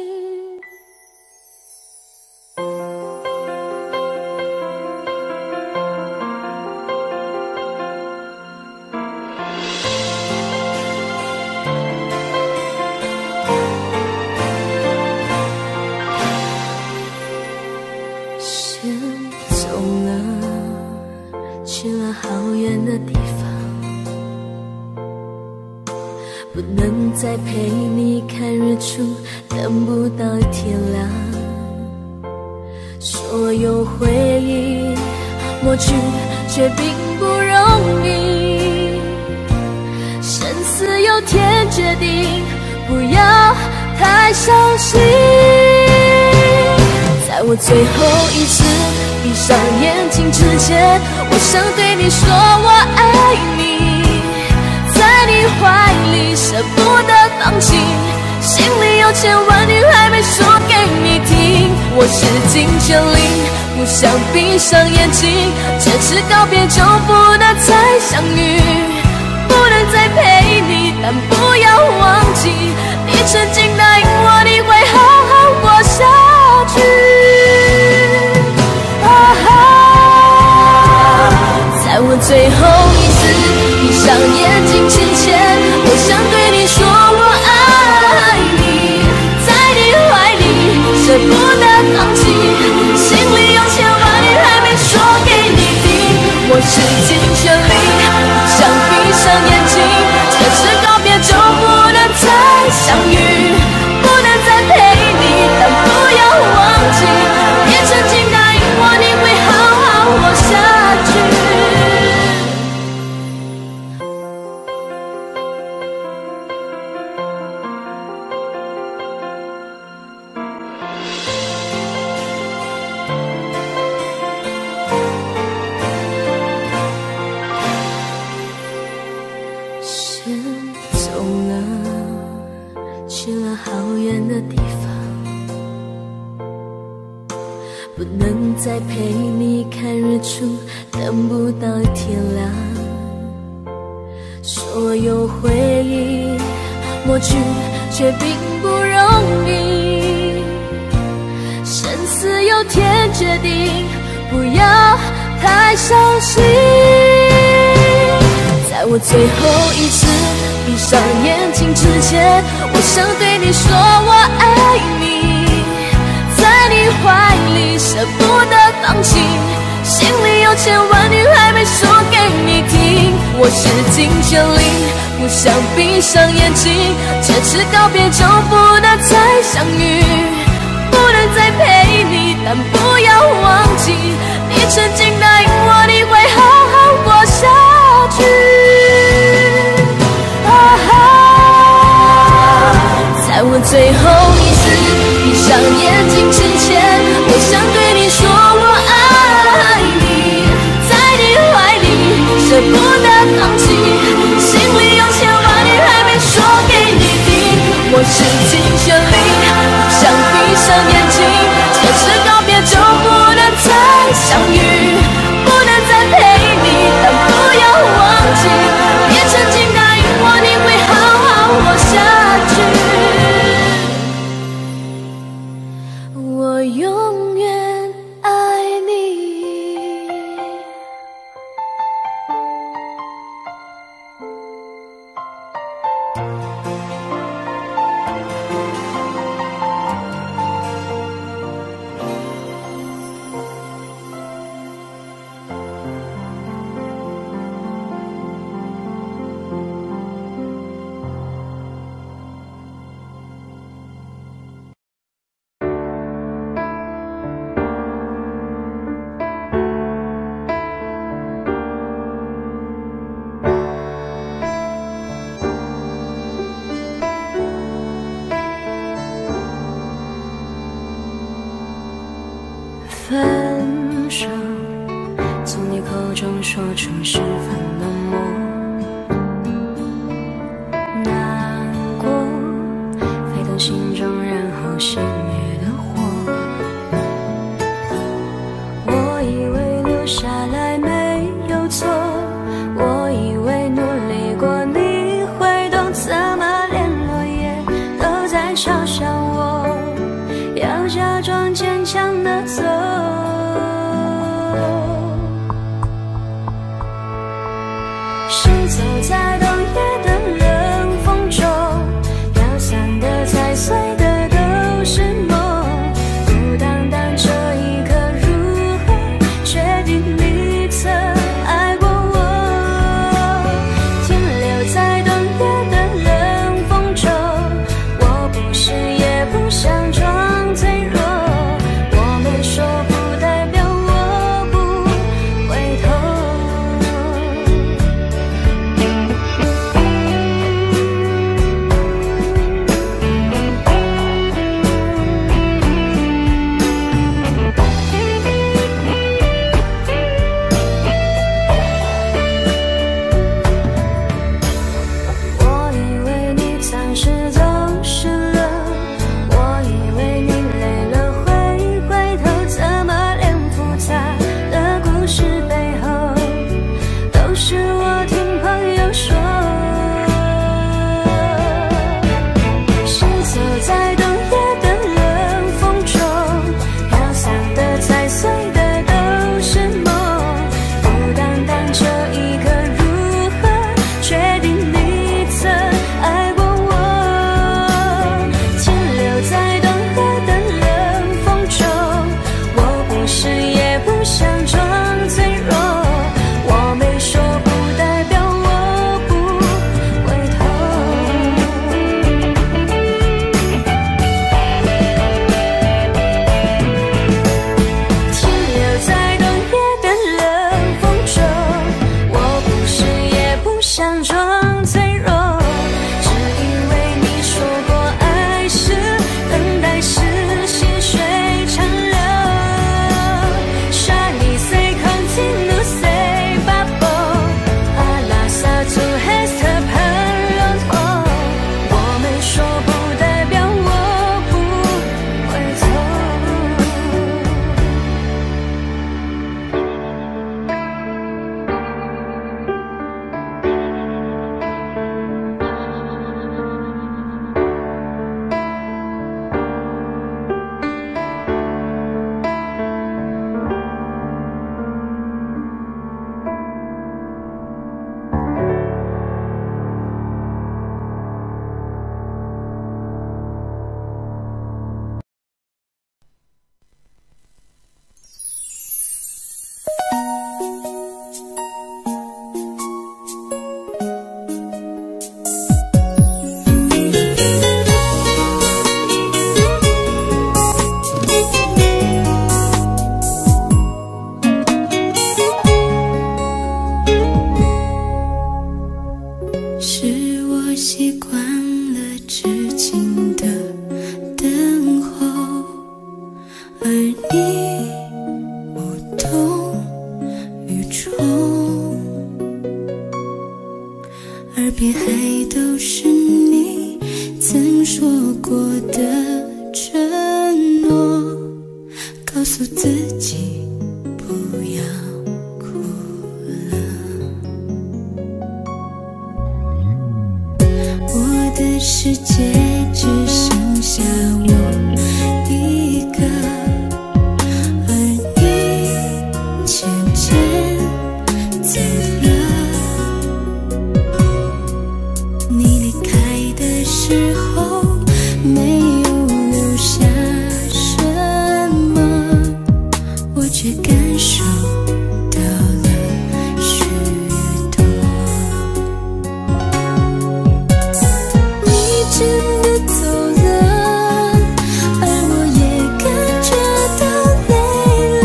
先走了，去了好远的地方，不能再陪你看日出，等不到天亮。所有回忆抹去，却并不容易。生死有天决定，不要太伤心。在我最后一次闭上眼睛之前，我想对你说我爱你，在你怀里舍不得放弃，心里有千万语还没说给你听，我使尽全力不想闭上眼睛，这次告别就不能再相遇，不能再陪你，但不要忘记你曾经答应我你会好好活下去。在我最后一次闭上眼睛之前，我想对你说我爱你，在你怀里舍不得放弃，心里有千万语还没说给你听，我使尽全力不想闭上眼睛，这次告别就不能再相遇，不能再陪你，但不要忘记你曾经答应我你会好好活下去。先走了，去了好远的地方，不能再陪你看日出，等不到天亮。所有回忆抹去，却并不容易。生死有天决定，不要太伤心。在我最后一次闭上眼睛之前，我想对你说我爱你，在你怀里舍不得放弃，心里有千万语还没说给你听，我使尽全力不想闭上眼睛，这次告别就不能再相遇，不能能再陪你，但不要忘记，你曾经答应我你会好好过下去。在我最后一次闭上眼睛之前，我想对你说我爱你，在你怀里舍不得放弃，心里有千万语还没说给你听。我使尽全力，不想闭上眼睛，这次告别就不能再相遇，不能再陪你，但不要忘记，你曾经答应我你会好好活下去。我永远爱你。分手，从你口中说出十分冷漠，难过沸腾心中，然后熄灭的火。我以为留下来没有错，我以为努力过你会懂，怎么连落叶都在嘲笑我，要假装坚强的走。是走在冬夜的冷风中，飘散的踩碎的都是梦，不单单这一刻如何确定你曾爱过我，停留在冬夜的冷风中，我不是也不想装脆弱，我没说不代表我不回头。我以为你暂时走失了，我以为你累了会回头，怎么连复杂的故事背后都是我听朋友说。是走在冬夜的冷风中，飘散的踩碎的都是梦，不单单这一刻如何确定你曾爱过我，停留在冬夜的冷风中，我不是也不想装脆弱，我没说不代表我不回头。停留在冬夜的冷风中，我不是也不想装脆弱，只因为你说过爱是等待是细水长流。Shiny say continue say bubble， 阿拉萨图 has the power of， 我没说不代表我不回头。我习惯了痴情的等候，而你无动于衷，耳边还都是你曾说过的承诺，告诉自己不要哭了。我的世界只剩下我一个，而你渐渐走了。你离开的时候没有留下什么，我却感受到了许多。你真的走了，而我也感觉到累了，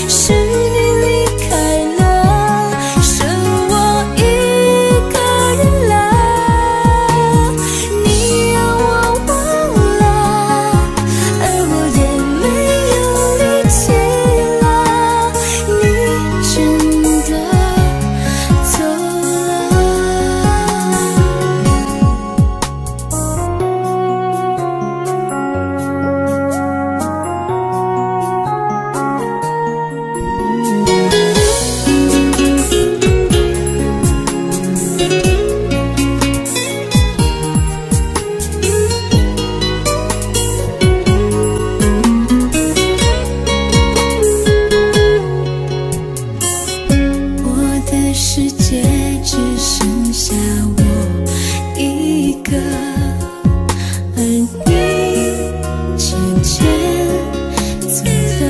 是你离开了，剩我一个人了。你让我忘了，而我也没有力气了。你真的走了。我的世界只剩下我一个，而你渐渐走了。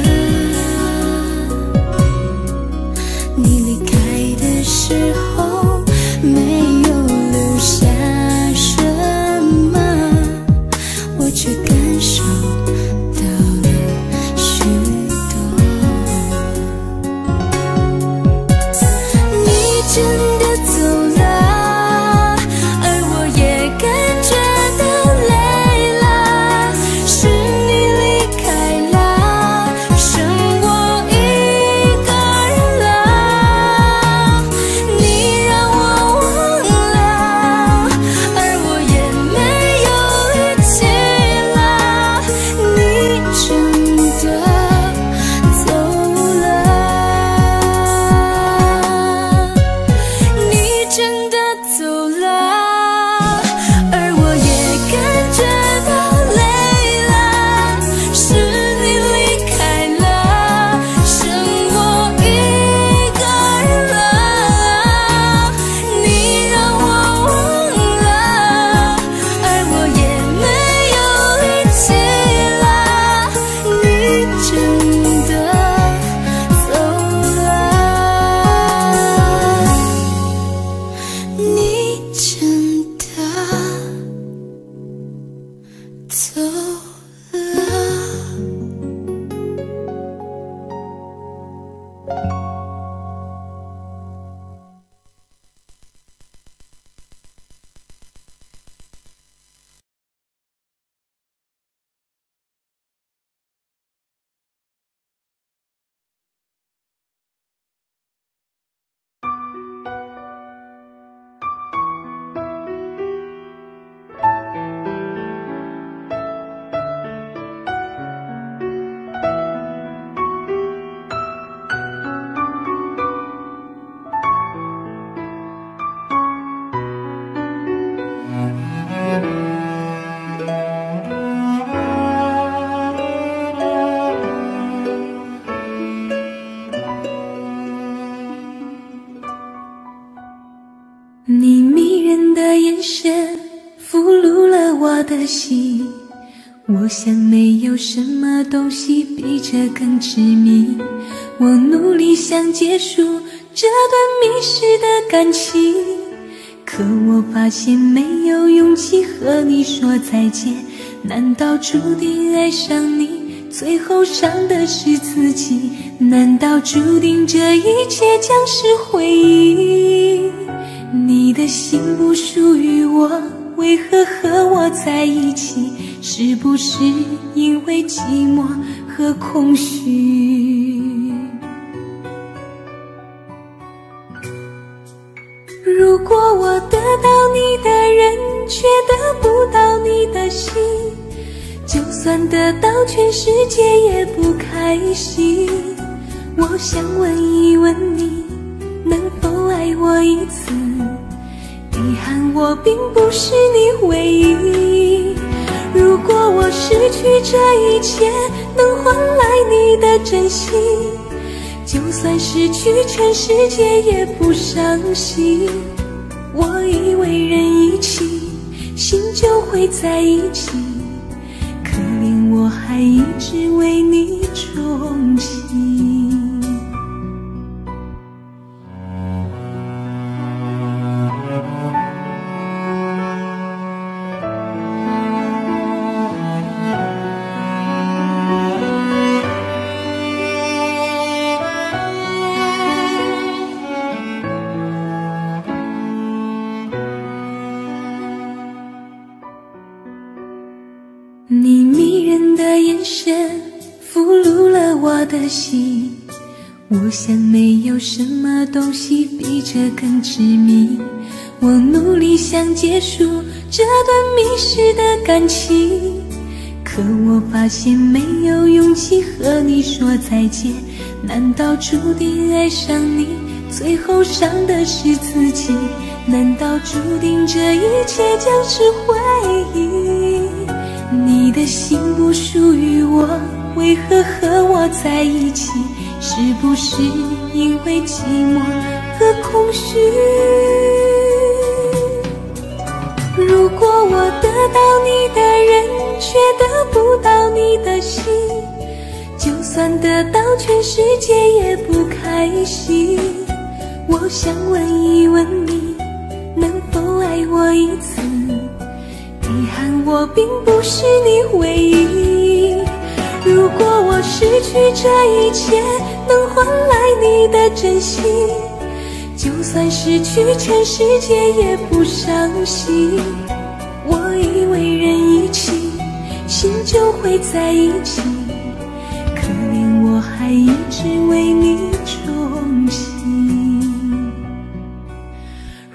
你离开的时候没有留下什么，我却感受到了许多。你真的走了，而我也感觉到累了，是你离开了，剩我一个人了。你让我忘了，而我也没有力气了。你真的走了，你真的走了，而我也感觉到累了，是你离开了，剩我一个人了。你让我忘了，而我也没有力气了。你真的走了，你真的走了。你迷人的眼神俘虏了我的心，我想没有什么东西比这更致命。我努力想结束这段迷失的感情，可我发现没有勇气和你说再见。难道注定爱上你，最后伤的是自己？难道注定这一切将是回忆？你的心不属于我，我，为何和我在一起？是不是因为寂寞和空虚？如果我得到你的人，却得不到你的心，就算得到全世界也不开心。我想问一问你，能否爱我一次？遗憾我并不是你唯一。如果我失去这一切，能换来你的真心，就算失去全世界也不伤心。我以为人一起，心就会在一起，可怜我还一直为你钟情。你迷人的眼神俘虏了我的心，我想没有什么东西比这更致命。我努力想结束这段迷失的感情，可我发现没有勇气和你说再见。难道注定爱上你，最后伤的是自己？难道注定这一切就是回忆？你的心不属于我，为何和我在一起？是不是因为寂寞和空虚？如果我得到你的人，却得不到你的心，就算得到全世界也不开心。我想问一问你，能否爱我一次？遗憾我并不是你唯一。如果我失去这一切，能换来你的真心，就算失去全世界也不伤心。我以为人一起，心就会在一起，可怜我还一直为你钟情。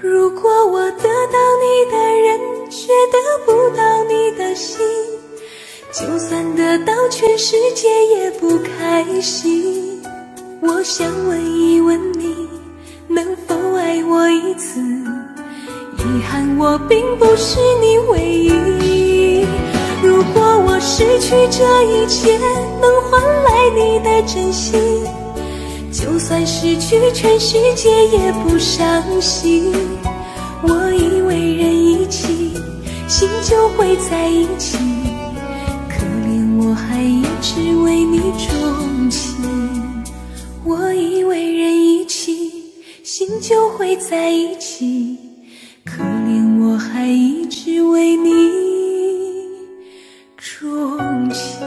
如果我得到你的人，却得不到你的心，就算得到全世界也不开心。我想问一问你，能否爱我一次？遗憾我并不是你唯一。如果我失去这一切，能换来你的真心，就算失去全世界也不伤心。我以为人一起，心就会在一起，可怜我还一直为你钟情。我以为人一起，心就会在一起，可怜我还一直为你钟情。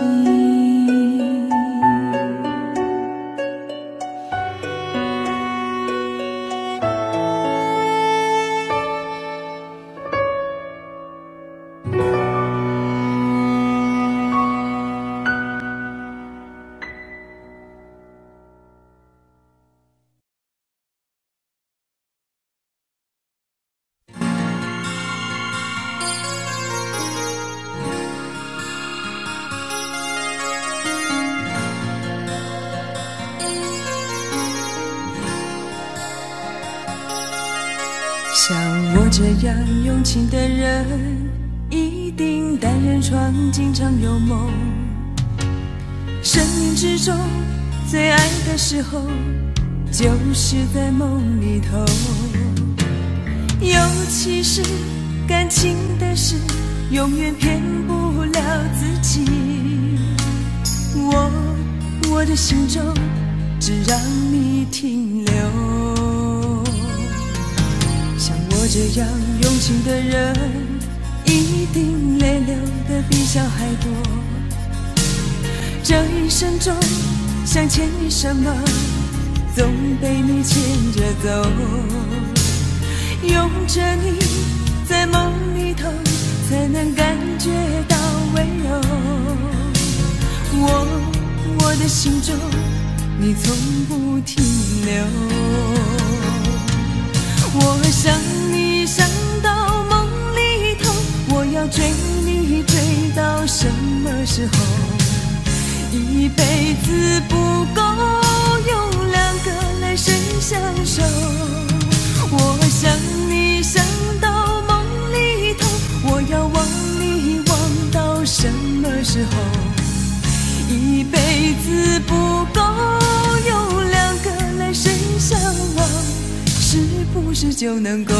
像我这样用情的人，一定单人床，经常有梦。生命之中最爱的时候，就是在梦里头。尤其是感情的事，永远骗不了自己。我的心中只让你停留。像我这样用情的人，一定泪流得比小孩多。这一生中想牵你什么，总被你牵着走。拥着你在梦的心中你从不停留。我想你想到梦里头，我要追你追到什么时候？一辈子不够，用两个来生相守。我想你想到梦里头，我要忘你忘到什么时候？一辈子不够，用两个来生相望，是不是就能够？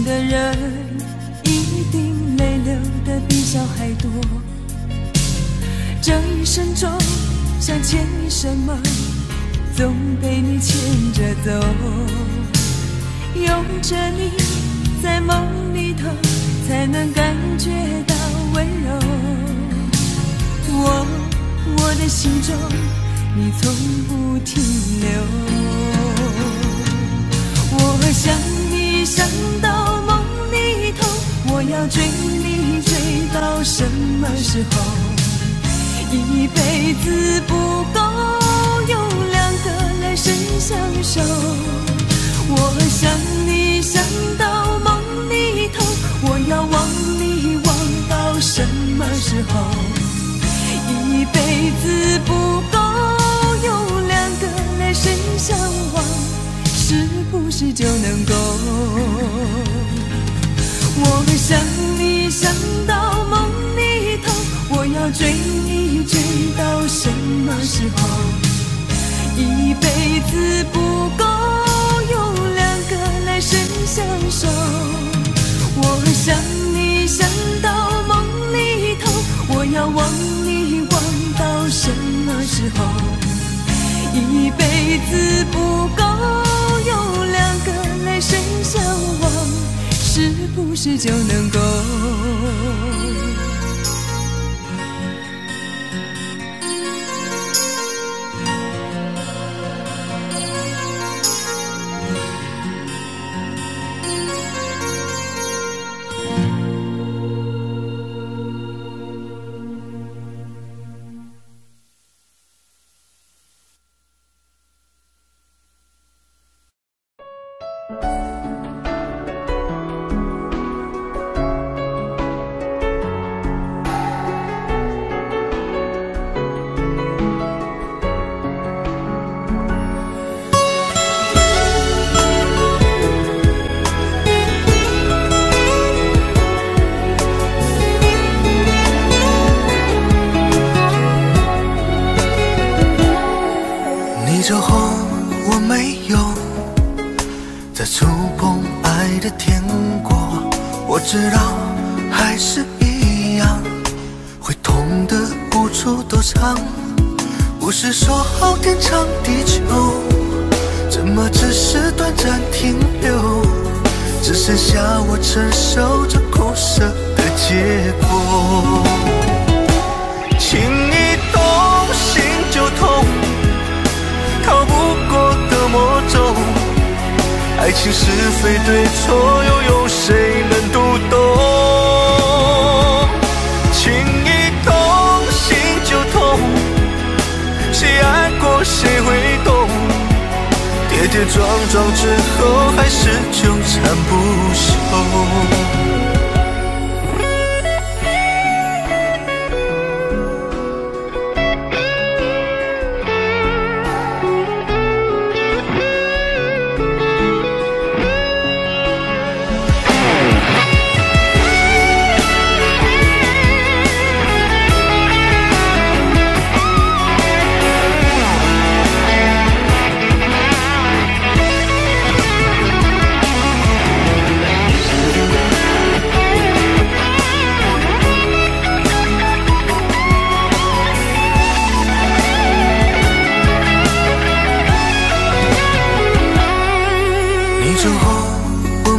的人一定泪流的比小孩多，这一生中想牵你什么，总被你牵着走。拥着你在梦里头，才能感觉到温柔。我的心中你从不停留。我想你想到梦里头，我要追你追到什么时候？一辈子不够，用两个来生相守。我想你想到梦里头，我要忘你忘到什么时候？一辈子不够，用两个来生相望，是不是就能够？我想你想到梦里头，我要追你追到什么时候？一辈子不够，用两个来生相守。我想你想到梦里头，我要忘你忘到什么时候？一辈子不够，用两个来生相望，是不是就能够？你走后，我没有再触碰爱的天国。我知道还是一样，会痛得无处躲藏。不是说好天长地久，怎么只是短暂停留？只剩下我承受着苦涩的结果。轻一动心就痛，逃不过的魔咒，爱情是非对错，又有谁能读懂？轻一动心就痛，谁爱过谁会懂？跌跌撞撞之后，还是纠缠不休。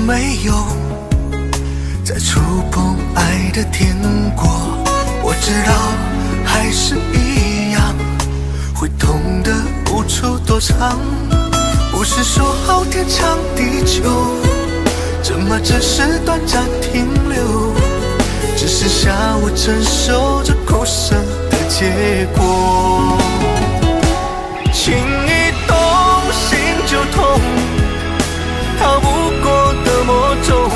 没有再触碰爱的天国。我知道还是一样会痛的无处躲藏。不是说好天长地久，怎么只是短暂停留？只剩下我承受着苦涩的结果。情一动心就痛，逃不过的魔咒。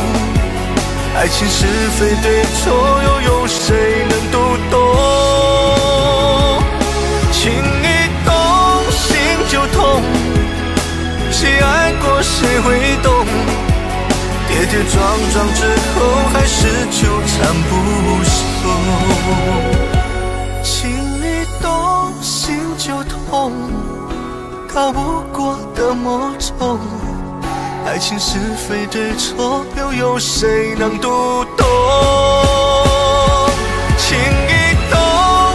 爱情是非对错，又有谁能读懂？情一动心就痛，谁爱过谁会懂？跌跌撞撞之后，还是纠缠不休。情一动心就痛，逃不过的魔咒。爱情是非对错，又有谁能读懂？情一动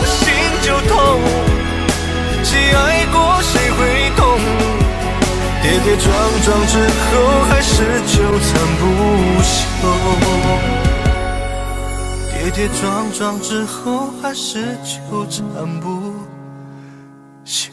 心就痛，谁爱过谁会懂？跌跌撞撞之后，还是纠缠不休。跌跌撞撞之后，还是纠缠不休。